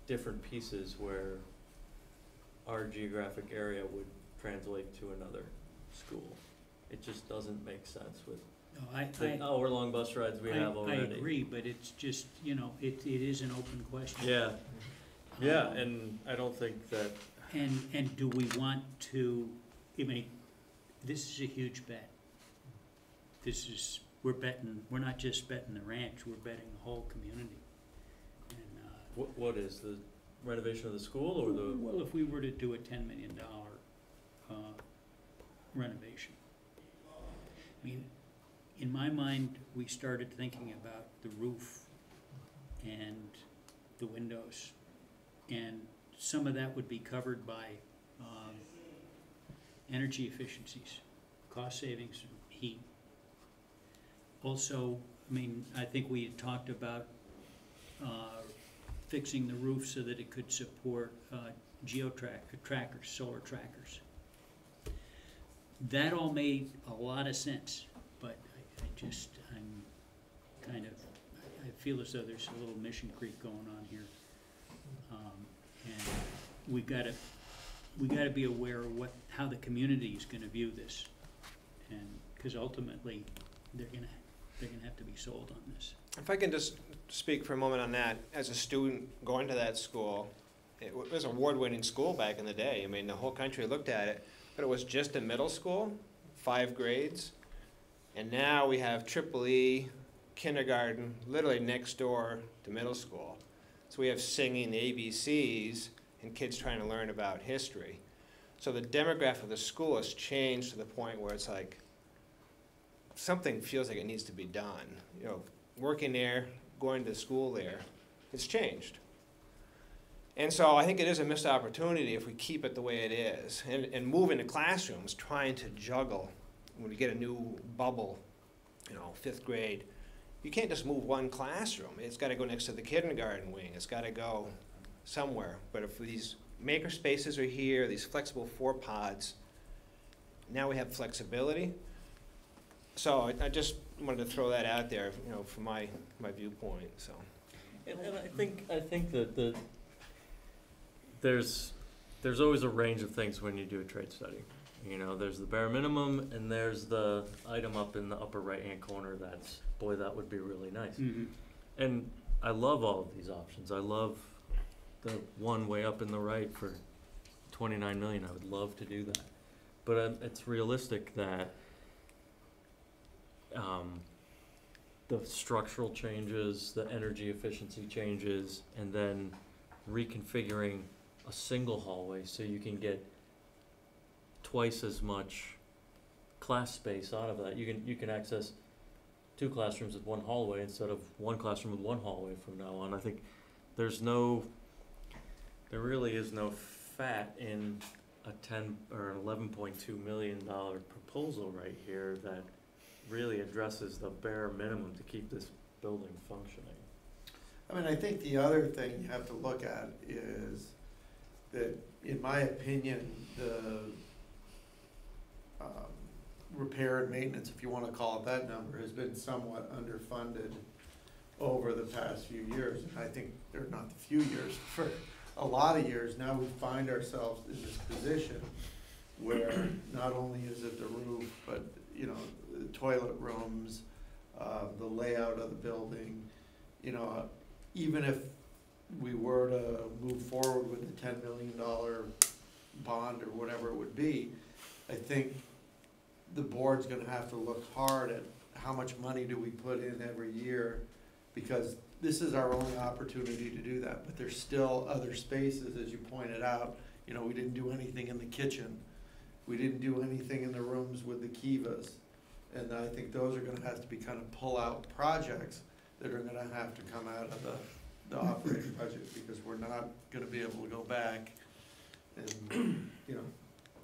different pieces where our geographic area would translate to another school. It just doesn't make sense with the hour-long bus rides we have already. I agree, but it's just, it is an open question. Yeah, and I don't think that, And do we want to, this is a huge bet. We're not just betting the ranch, we're betting the whole community. And, What is the renovation of the school or the? well, if we were to do a $10 million renovation, I mean, in my mind, we started thinking about the roof and the windows, and some of that would be covered by energy efficiencies, cost savings, heat. Also, I mean, I think we had talked about fixing the roof so that it could support trackers, solar trackers. That all made a lot of sense, but I feel as though there's a little mission creep going on here. And we gotta be aware of how the community is gonna view this. And, because ultimately, they're gonna have to be sold on this. If I can just speak for a moment on that, as a student going to that school, it was an award-winning school back in the day. I mean, the whole country looked at it, but it was just a middle school, 5 grades, and now we have EEE kindergarten, literally next door to middle school. So we have singing the ABCs and kids trying to learn about history. So the demographic of the school has changed to the point where it's like, something feels like it needs to be done. You know, working there, going to school there, it's changed. And so I think it is a missed opportunity if we keep it the way it is. And move into classrooms, trying to juggle, when we get a new bubble, 5th grade, you can't just move one classroom. It's gotta go next to the kindergarten wing. It's gotta go somewhere. But if these maker spaces are here, these flexible 4 pods, now we have flexibility. So I just wanted to throw that out there, from my viewpoint, so. And I think that there's always a range of things when you do a trade study. There's the bare minimum, and there's the item up in the upper right-hand corner that's, boy, that would be really nice. Mm-hmm. And I love all of these options. I love the one way up in the right for 29 million. I would love to do that. But it's realistic that the structural changes, the energy efficiency changes, and then reconfiguring a single hallway so you can get twice as much class space out of that. You can access 2 classrooms with 1 hallway instead of 1 classroom with 1 hallway from now on. I think there really is no fat in a 10 or $11.2 million proposal right here that really addresses the bare minimum to keep this building functioning. I mean, I think the other thing you have to look at is that, in my opinion, the repair and maintenance, if you want to call it that number, has been somewhat underfunded over the past few years. And I think they're not the few years, for a lot of years now we find ourselves in this position where not only is it the roof, but the toilet rooms, the layout of the building, even if we were to move forward with the $10 million bond or whatever it would be, I think the board's gonna have to look hard at how much money do we put in every year, because this is our only opportunity to do that. But there's still other spaces, as you pointed out. We didn't do anything in the kitchen. We didn't do anything in the rooms with the kivas. And I think those are gonna have to be kind of pull-out projects that are gonna have to come out of the operating budget, because we're not gonna be able to go back and,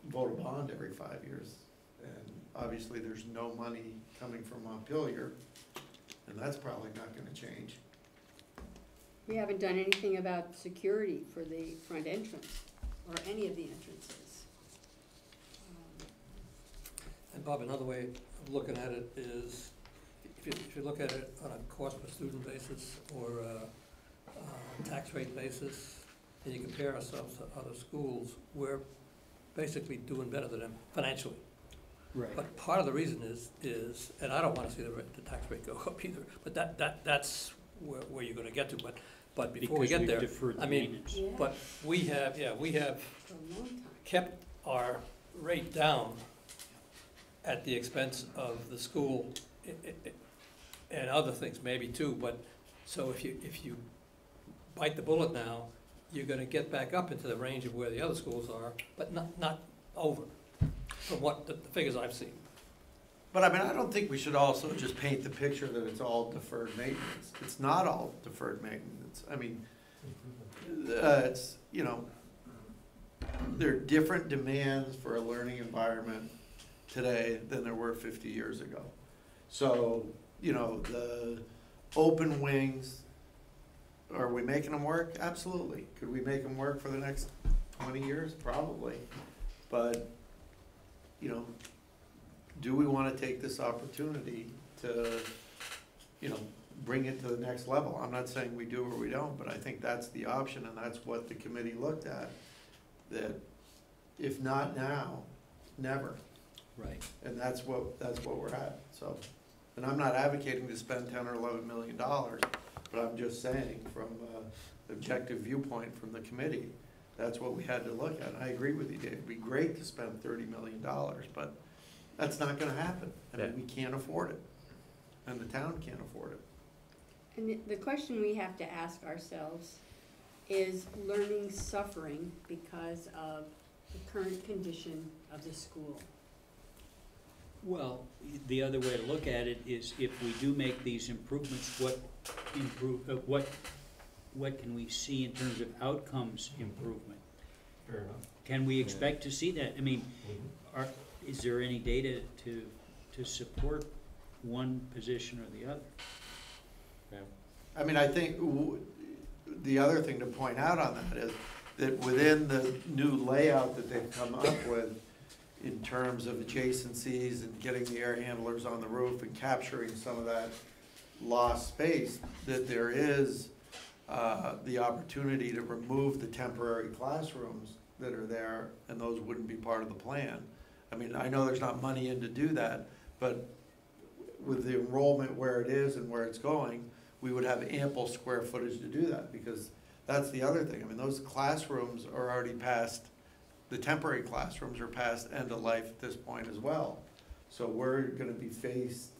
vote a bond every 5 years. And obviously, there's no money coming from Montpelier, and that's probably not gonna change. We haven't done anything about security for the front entrance, or any of the entrances. And Bob, another way of looking at it is, if you look at it on a cost per student basis or a tax rate basis, and you compare ourselves to other schools, we're basically doing better than them financially. Right. But part of the reason is, and I don't wanna see the tax rate go up either, but that's where you're gonna get to, but before we get there, I mean, Yeah. but we have For a long time. kept our rate down at the expense of the school and other things maybe too, but, so if you bite the bullet now, you're gonna get back up into the range of where the other schools are, but not over, from what the figures I've seen. But I mean, I don't think we should also just paint the picture that it's all deferred maintenance. It's not all deferred maintenance. I mean, it's, you know, there are different demands for a learning environment today than there were 50 years ago. So, you know, the open wings, are we making them work? Absolutely. Could we make them work for the next 20 years? Probably. But, you know, do we want to take this opportunity to, you know, bring it to the next level? I'm not saying we do or we don't, but I think that's the option, and that's what the committee looked at, that if not now, never. Right. And that's what we're at, so. And I'm not advocating to spend 10 or $11 million, but I'm just saying from an objective viewpoint from the committee, that's what we had to look at. And I agree with you, Dave. It'd be great to spend $30 million, but that's not gonna happen. I mean, we can't afford it, and the town can't afford it. And the question we have to ask ourselves is learning suffering because of the current condition of the school? Well, the other way to look at it is if we do make these improvements, what can we see in terms of outcomes improvement? Fair enough. Can we expect to see that? I mean, is there any data to support one position or the other? Yeah. I mean, I think the other thing to point out on that is that within the new layout that they've come up with in terms of adjacencies and getting the air handlers on the roof and capturing some of that lost space, that there is the opportunity to remove the temporary classrooms that are there, and those wouldn't be part of the plan. I mean, I know there's not money in to do that, but with the enrollment where it is and where it's going, we would have ample square footage to do that, because that's the other thing. I mean, those classrooms are already past, the temporary classrooms are past end of life at this point as well. So we're gonna be faced,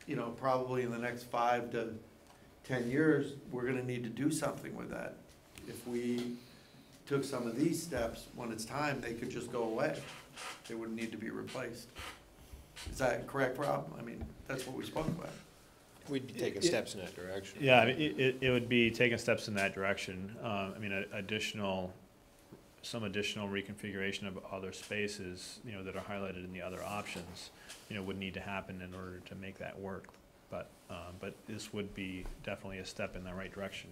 you know, probably in the next 5 to 10 years, we're gonna need to do something with that. If we took some of these steps, when it's time, they could just go away. They wouldn't need to be replaced. Is that correct, Rob? I mean, that's what we spoke about. We'd be taking steps in that direction. Yeah, I mean, it would be taking steps in that direction. I mean, some additional reconfiguration of other spaces, you know, that are highlighted in the other options, you know, would need to happen in order to make that work. But this would be definitely a step in the right direction.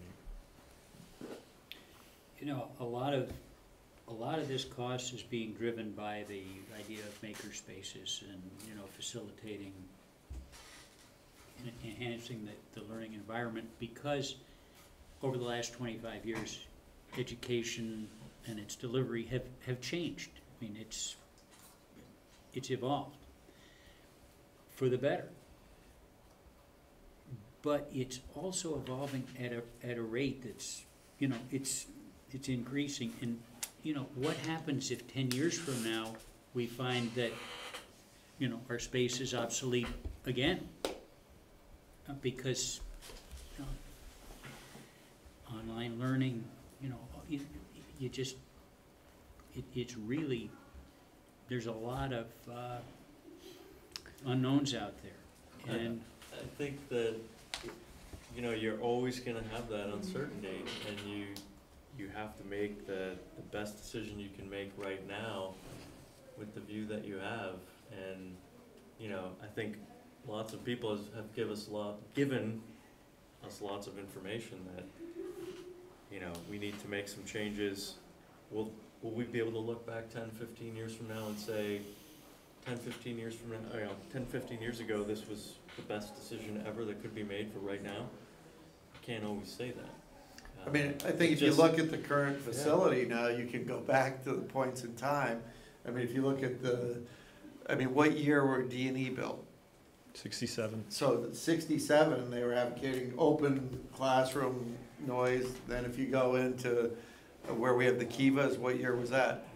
You know, a lot of this cost is being driven by the idea of maker spaces and, you know, facilitating and enhancing the learning environment, because over the last 25 years, education and its delivery have changed. I mean, it's evolved for the better. But it's also evolving at a rate that's, you know, it's increasing. And, you know, what happens if 10 years from now we find that, you know, our space is obsolete again? Because, you know, online learning, you know, you just, it's really, there's a lot of unknowns out there. And I think that, you know, you're always gonna have that uncertainty, and you have to make the best decision you can make right now with the view that you have. And, you know, I think lots of people have given us lots of information that, you know, we need to make some changes. Will we be able to look back 10, 15 years from now and say, 10, 15 years from now, you know, 10, 15 years ago, this was the best decision ever that could be made for right now? Can't always say that. I mean, I think if you look at the current facility now, you can go back to the points in time. I mean, if you look at what year were D&E built? 67. So 67, they were advocating open classroom noise. Then if you go into where we have the Kivas, what year was that?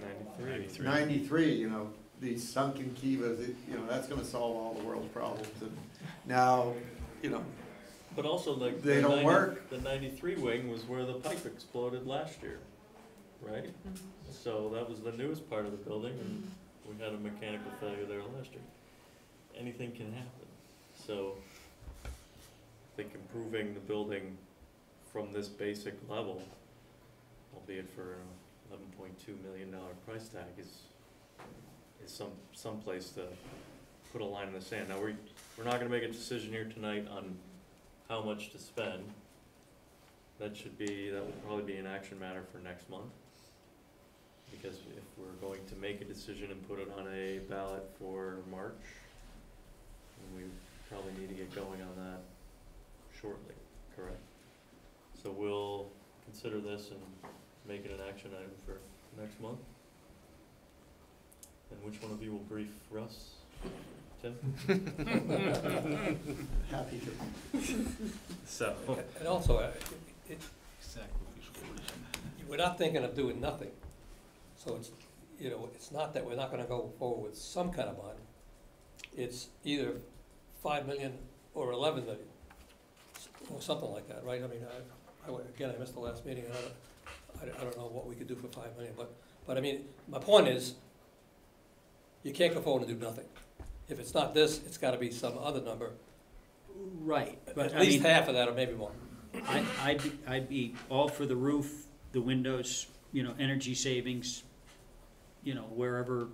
93. 93, you know, these sunken kivas, you know, that's gonna solve all the world's problems, and now, you know, But also, like, They don't work. The 93 wing was where the pipe exploded last year, right? So that was the newest part of the building, and we had a mechanical failure there last year. Anything can happen. So I think improving the building from this basic level, albeit for an $11.2 million price tag, is some place to put a line in the sand. Now, we're not gonna make a decision here tonight on how much to spend. That would probably be an action matter for next month. Because if we're going to make a decision and put it on a ballot for March, then we probably need to get going on that shortly, correct? So we'll consider this and make it an action item for next month. And which one of you will brief Russ? Tim? happy to. So, And also, we're not thinking of doing nothing. So it's, you know, it's not that we're not gonna go forward with some kind of bond. It's either 5 million or 11 million, or something like that, right? I mean, again, I missed the last meeting, and I don't know what we could do for 5 million, but I mean, my point is, you can't go forward and do nothing. If it's not this, it's gotta be some other number, Right, but at I least mean, half of that or maybe more. I'd be all for the roof, the windows, you know, energy savings, you know, wherever,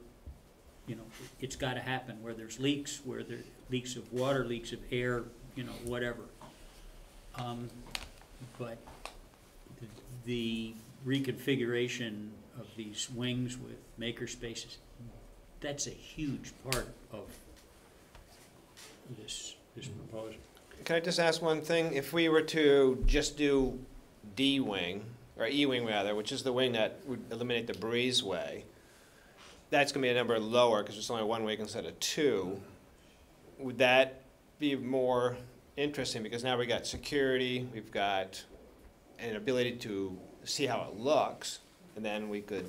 you know, it's gotta happen, where there's leaks, where there leaks of water, leaks of air, you know, whatever. But the reconfiguration of these wings with maker spaces, that's a huge part of this proposal. Can I just ask one thing? If we were to just do D wing, or E wing rather, which is the wing that would eliminate the breezeway, that's gonna be a number lower, because there's only one wing instead of two. Would that be more interesting? Because now we got security, we've got an ability to see how it looks, and then we could,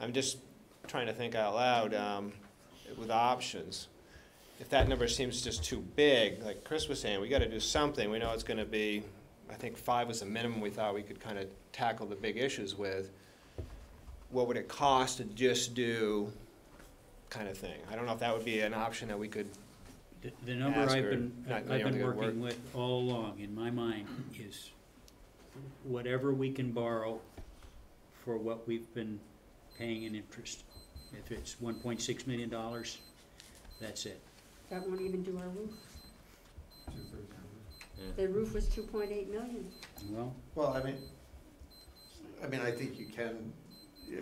I'm just trying to think out loud, with options. If that number seems just too big, like Chris was saying, we gotta do something. We know it's gonna be, I think 5 was the minimum we thought we could kind of tackle the big issues with. What would it cost to just do kind of thing? I don't know if that would be an option that we could, The number Ask I've her, been not the only good working word. with all along, in my mind, is whatever we can borrow for what we've been paying in interest. If it's $1.6 million, that's it. That won't even do our roof. yeah. The roof was 2.8 million. Well, I mean, I think you can,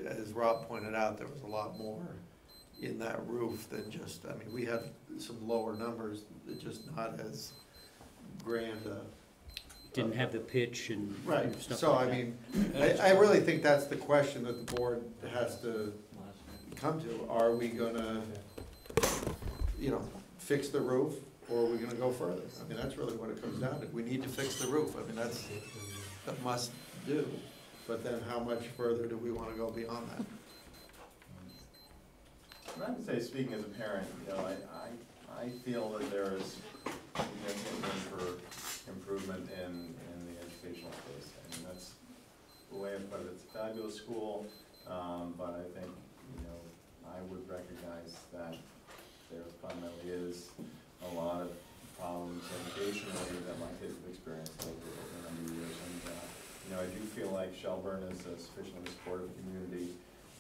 as Rob pointed out, there was a lot more in that roof than just, I mean, we had some lower numbers, just not as grand didn't have the pitch and Right, and stuff so like I that. mean, I really think that's the question that the board has to come to. Are we gonna, you know, fix the roof, or are we gonna go further? I mean, that's really what it comes down to. We need to fix the roof. I mean, that's a must do. But then how much further do we wanna go beyond that? I would say, speaking as a parent, you know, I feel that there is significant room for improvement in the educational space. I mean, that's the way I put it. It's a fabulous school, but I think, you know, I would recognize that there fundamentally is a lot of problems educationally that my kids have experienced over a number of years. And, you know, I do feel like Shelburne is a sufficiently supportive community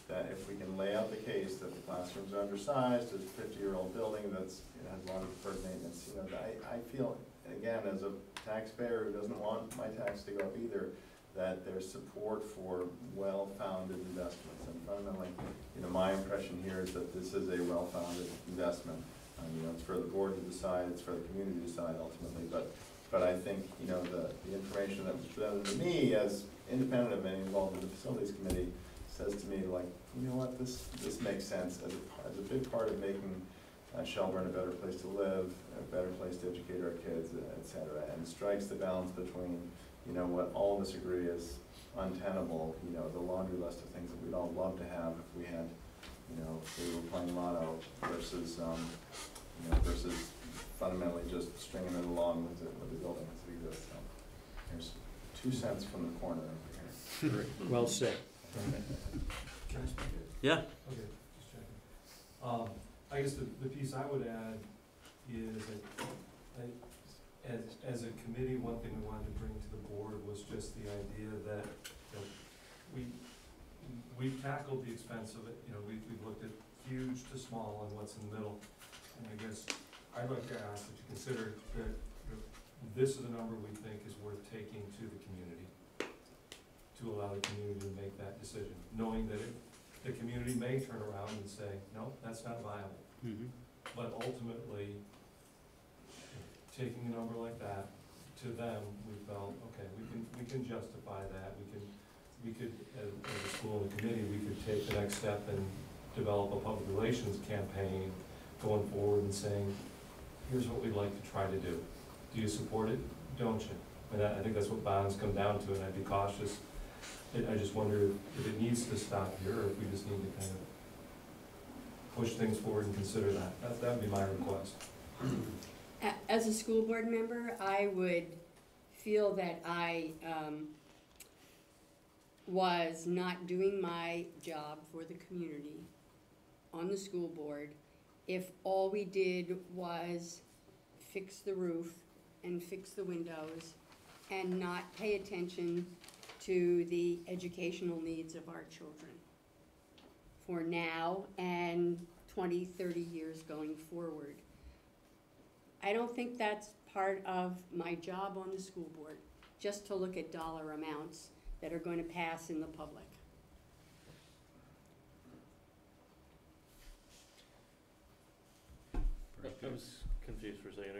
that if we can lay out the case that the classrooms are undersized, it's a 50-year-old building that's, has a lot of deferred maintenance, you know, I feel, again, as a taxpayer who doesn't want my tax to go up either, that there's support for well-founded investments. And fundamentally, you know, my impression here is that this is a well-founded investment. You know, it's for the board to decide, it's for the community to decide ultimately, but I think, you know, the information that was presented to me as independent of being involved in the facilities committee says to me, like, you know what, this makes sense as a big part of making Shelburne a better place to live, a better place to educate our kids, et cetera, and strikes the balance between, you know, what all of us agree is untenable, you know, the laundry list of things that we'd all love to have if we had you know, we were playing mono versus, versus fundamentally just stringing it along with the building as it exists. So there's 2 cents from the corner over here. Well said. Can I speak it? Yeah. Okay, just checking. I guess the piece I would add is that, as a committee, one thing we wanted to bring to the board was just the idea that, you know, we've tackled the expense of it, you know, we've looked at huge to small and what's in the middle. And I guess I'd like to ask that you consider that, you know, this is a number we think is worth taking to the community, to allow the community to make that decision, knowing that the community may turn around and say, no, that's not viable. Mhm. But ultimately, taking a number like that, to them, we felt, okay, we can justify that, we could, as a school and committee, we could take the next step and develop a public relations campaign going forward and saying, here's what we'd like to try to do. Do you support it? Don't you? And I think that's what bonds come down to, and I'd be cautious. I just wonder if it needs to stop here, or if we just need to kind of push things forward and consider that. That would be my request. As a school board member, I would feel that I was not doing my job for the community on the school board if all we did was fix the roof and fix the windows and not pay attention to the educational needs of our children for now and 20, 30 years going forward. I don't think that's part of my job on the school board, just to look at dollar amounts that are going to pass in the public. I was confused for a second.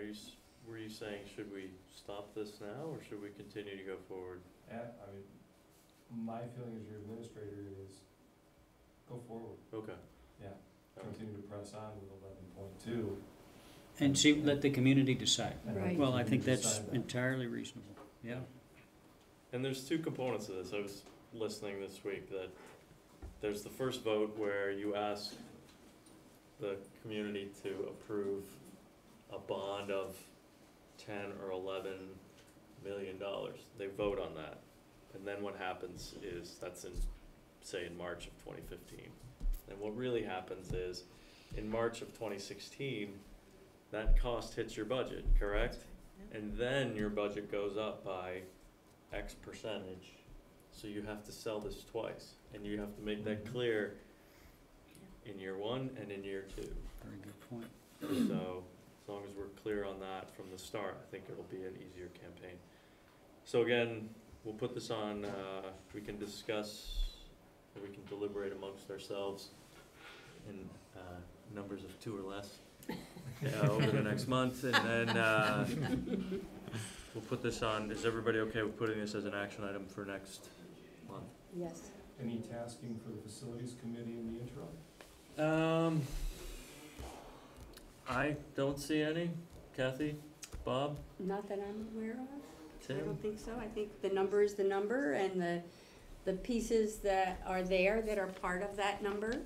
Were you saying, should we stop this now, or should we continue to go forward? I mean, my feeling as your administrator is, go forward. Okay. Yeah, All right. continue to press on with 11.2. And see, let the community decide. and Right. Well, I think continue to that's decide that. entirely reasonable, yeah. And there's 2 components of this. I was listening this week that there's the first vote where you ask the community to approve a bond of 10 or 11 million dollars. They vote on that. And then what happens is, that's in, say, in March of 2015. And what really happens is, in March of 2016, that cost hits your budget, correct? And then your budget goes up by X percentage. So you have to sell this twice, and you have to make that clear in year 1 and in year 2. Very good point. So as long as we're clear on that from the start, I think it'll be an easier campaign. So again, we'll put this on, we can discuss, or we can deliberate amongst ourselves in numbers of 2 or less over the next month, and then we'll put this on. Is everybody okay with putting this as an action item for next month? Yes. Any tasking for the facilities committee in the interim? I don't see any. Kathy? Bob? Not that I'm aware of. I Tim? don't think so. I think the number is the number, and the pieces that are there that are part of that number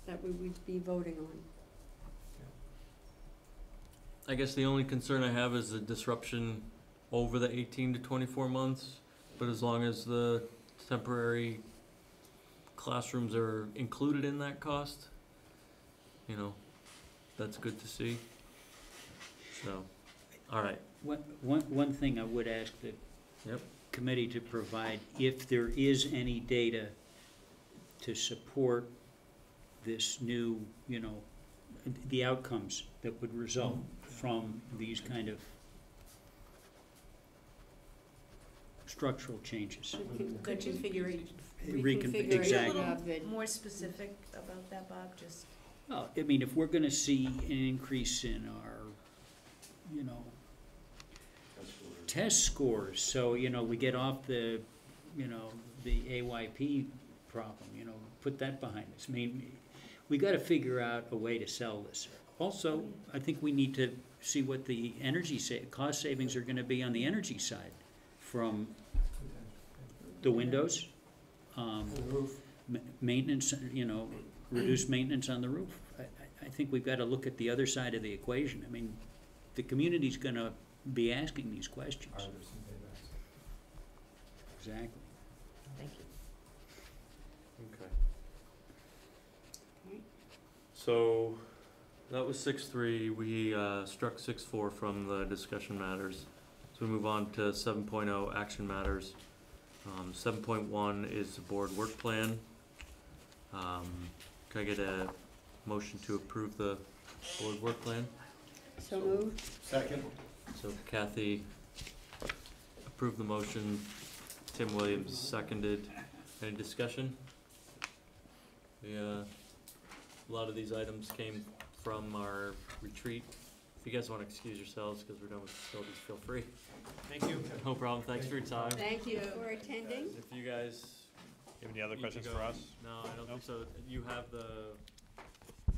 that we would be voting on. I guess the only concern I have is the disruption over the 18 to 24 months, but as long as the temporary classrooms are included in that cost, you know, that's good to see. So, all right. One thing I would ask the Yep. committee to provide, if there is any data to support this new, you know, the outcomes that would result from these kind of structural changes. Could you Exactly. be a little more specific about that, Bob? Just Well, I mean, if we're gonna see an increase in our, you know, test scores, so, you know, we get off the, you know, the AYP problem, you know, put that behind us. I mean, we gotta figure out a way to sell this. Also, I think we need to see what the energy cost savings are gonna be on the energy side from the windows, The roof. maintenance, you know, reduce maintenance on the roof. I think we've got to look at the other side of the equation. I mean, the community's gonna be asking these questions. Are there some paybacks? Exactly. Thank you. Okay. So, that was 6.3, we, struck 6.4 from the discussion matters. So we move on to 7.0, action matters. 7.1 is the board work plan. Can I get a motion to approve the board work plan? So moved. Second? So Kathy approved the motion, Tim Williams seconded. Any discussion? A lot of these items came from our retreat. If you guys want to excuse yourselves because we're done with facilities, feel free. Thank you. No problem, thanks for your time. Thank you for attending. If you guys You have any other need to questions go- for us? No, I don't think so. You have the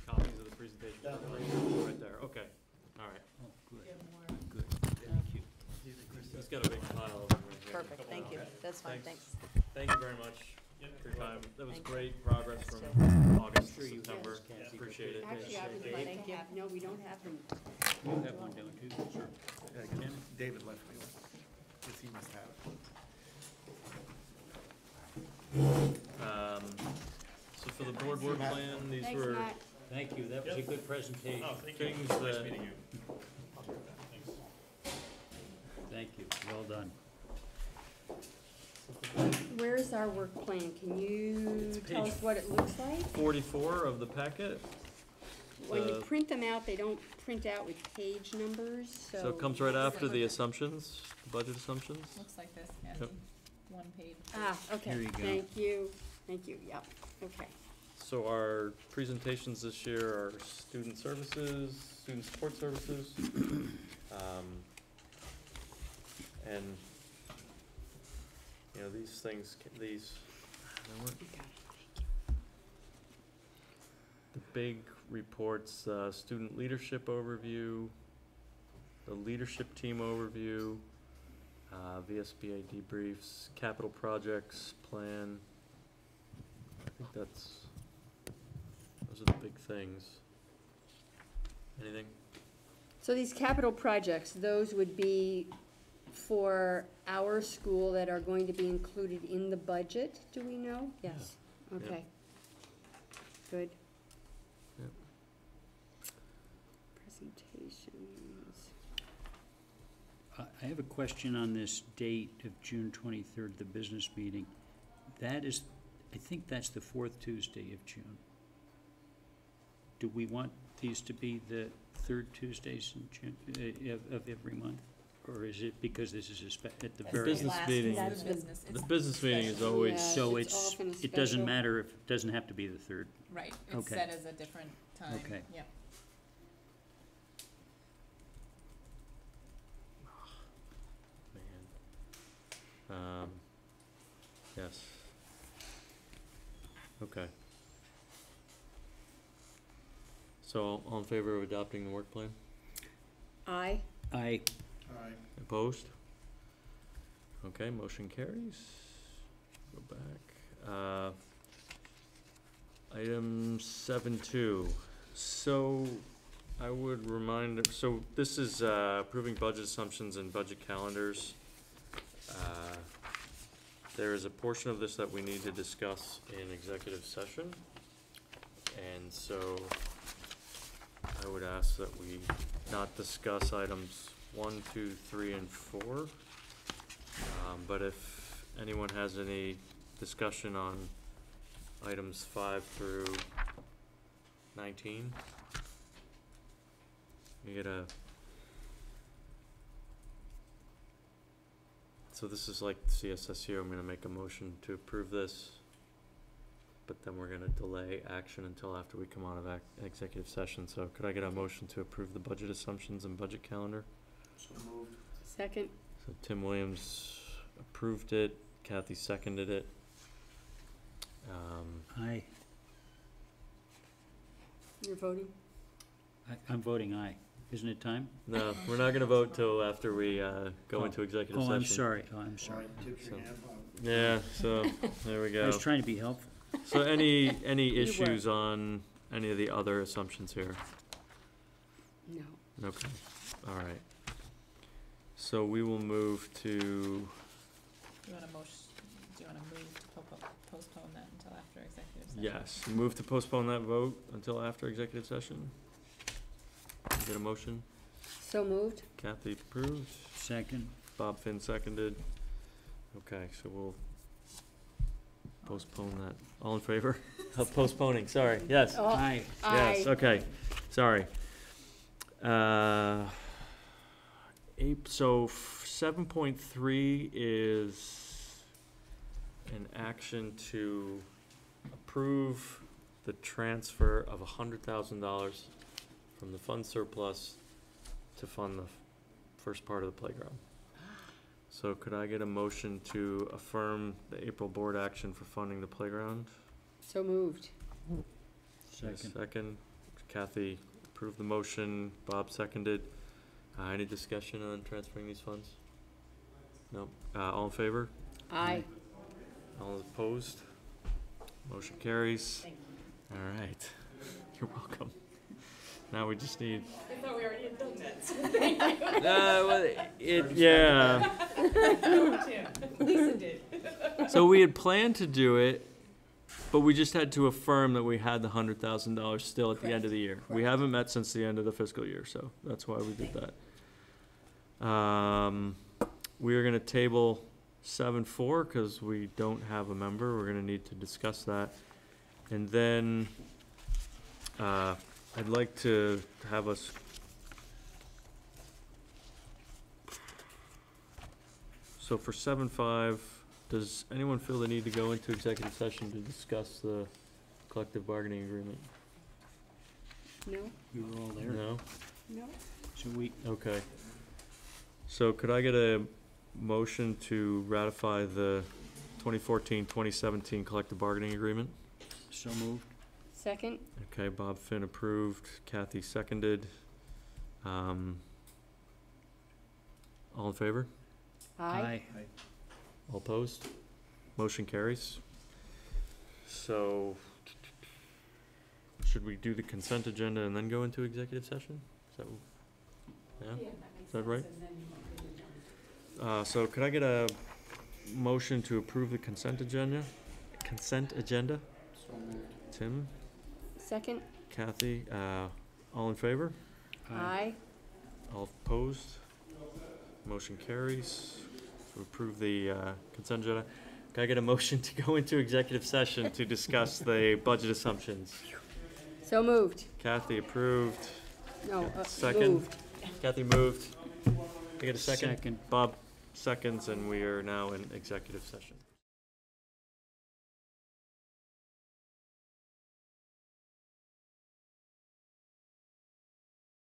copies of the presentation? Right there, okay, all right. Oh, good, good, thank you. He's got a big pile of them right here. Perfect, thank you. That's fine, Thanks. thanks. Thank you very much for your time. That was Thank you. great progress Yes, from August to Sure you September. have, Kathy. Appreciate it. Actually, I would like to have, no, we don't have them. You have one, don't you? Sure. Tim? David left me one, because he must have it. So for the board work plan, these Thanks, were Matt. Thank you, that was a good presentation. things that, Thank you, well done. Where's our work plan? Can you It's tell page us what it looks like? 44 of the packet. When you The- print them out, they don't print out with page numbers, so. So it comes right after the assumptions, the budget assumptions. Looks like this, Kathy, Yep. one page. Ah, okay, Here you go. thank you, yep, okay. So our presentations this year are student services, student support services. And, you know, these things, these, they weren't You got it, thank you. the big reports, student leadership overview, the leadership team overview, VSBA debriefs, capital projects plan. I think those are the big things. Anything? So these capital projects, those would be for our school that are going to be included in the budget, do we know? Yes, okay. Good. Yep. Presentations. I have a question on this date of June 23rd, the business meeting. That is, I think that's the fourth Tuesday of June. Do we want these to be the third Tuesdays in June, of every month? Or is it because this is at the The very business end? meeting, That's the- the business meeting is always, Yeah. So it's it's, often a it doesn't special. matter if, it doesn't have to be the third. Right, it's Okay. set as a different time, Okay. yep. man. Yes. Okay. So, all in favor of adopting the work plan? Aye. I, Opposed? Okay, motion carries. Go back. Item 7.2. So, I would remind, so this is approving budget assumptions and budget calendars. There is a portion of this that we need to discuss in executive session. And so, I would ask that we not discuss items 1, 2, 3, and 4. But if anyone has any discussion on items 5 through 19, you get a. So this is like CSSU, I'm gonna make a motion to approve this, but then we're gonna delay action until after we come out of executive session. So could I get a motion to approve the budget assumptions and budget calendar? Second. So Tim Williams approved it, Kathy seconded it. aye. You're voting? I'm voting aye. Isn't it time? No, we're not gonna vote till after we go Oh. into executive session. Oh, I'm sorry, oh, I'm sorry. So- Yeah, so, there we I go. was trying to be helpful. So any You were. issues on any of the other assumptions here? No. Okay, all right. So we will move to, Do you wanna move to postpone that until after executive session? yes, move to postpone that vote until after executive session. Get a motion? So moved? Kathy approved, Second. Bob Finn seconded. Okay, so we'll postpone that. All in favor of postponing, sorry, yes. Oh, Aye. Yes, aye. okay, sorry. So 7.3 is an action to approve the transfer of $100,000 from the fund surplus to fund the first part of the playground. So could I get a motion to affirm the April board action for funding the playground? So moved. Second, Kathy approved the motion, Bob seconded. Any discussion on transferring these funds? No. All in favor? Aye. All opposed? Motion carries. All right. You're welcome. Now we just need. I thought we already had done that, so thank you. Yeah. Lisa did. So we had planned to do it, but we just had to affirm that we had the $100,000 still at the end of the year. We haven't met since the end of the fiscal year, so that's why we did that. We are gonna table 7.4 because we don't have a member. We're gonna need to discuss that. And then, I'd like to have us. So for 7.5, does anyone feel the need to go into executive session to discuss the collective bargaining agreement? No? We were all there. No? No. So we, Okay. So could I get a motion to ratify the 2014-2017 collective bargaining agreement? so moved. Second? Okay, Bob Finn approved, Kathy seconded. All in favor? Aye. All opposed? Motion carries. So, should we do the consent agenda and then go into executive session? Is that, yeah? Is that right? So could I get a motion to approve the consent agenda? Consent agenda? Tim, Second? Kathy, all in favor? Aye. All opposed? Motion carries. To approve the consent agenda. Can I get a motion to go into executive session to discuss the budget assumptions? So moved. Kathy approved. No, Second. moved. Kathy moved. Can I get a second? Second. Bob seconds, and we are now in executive session.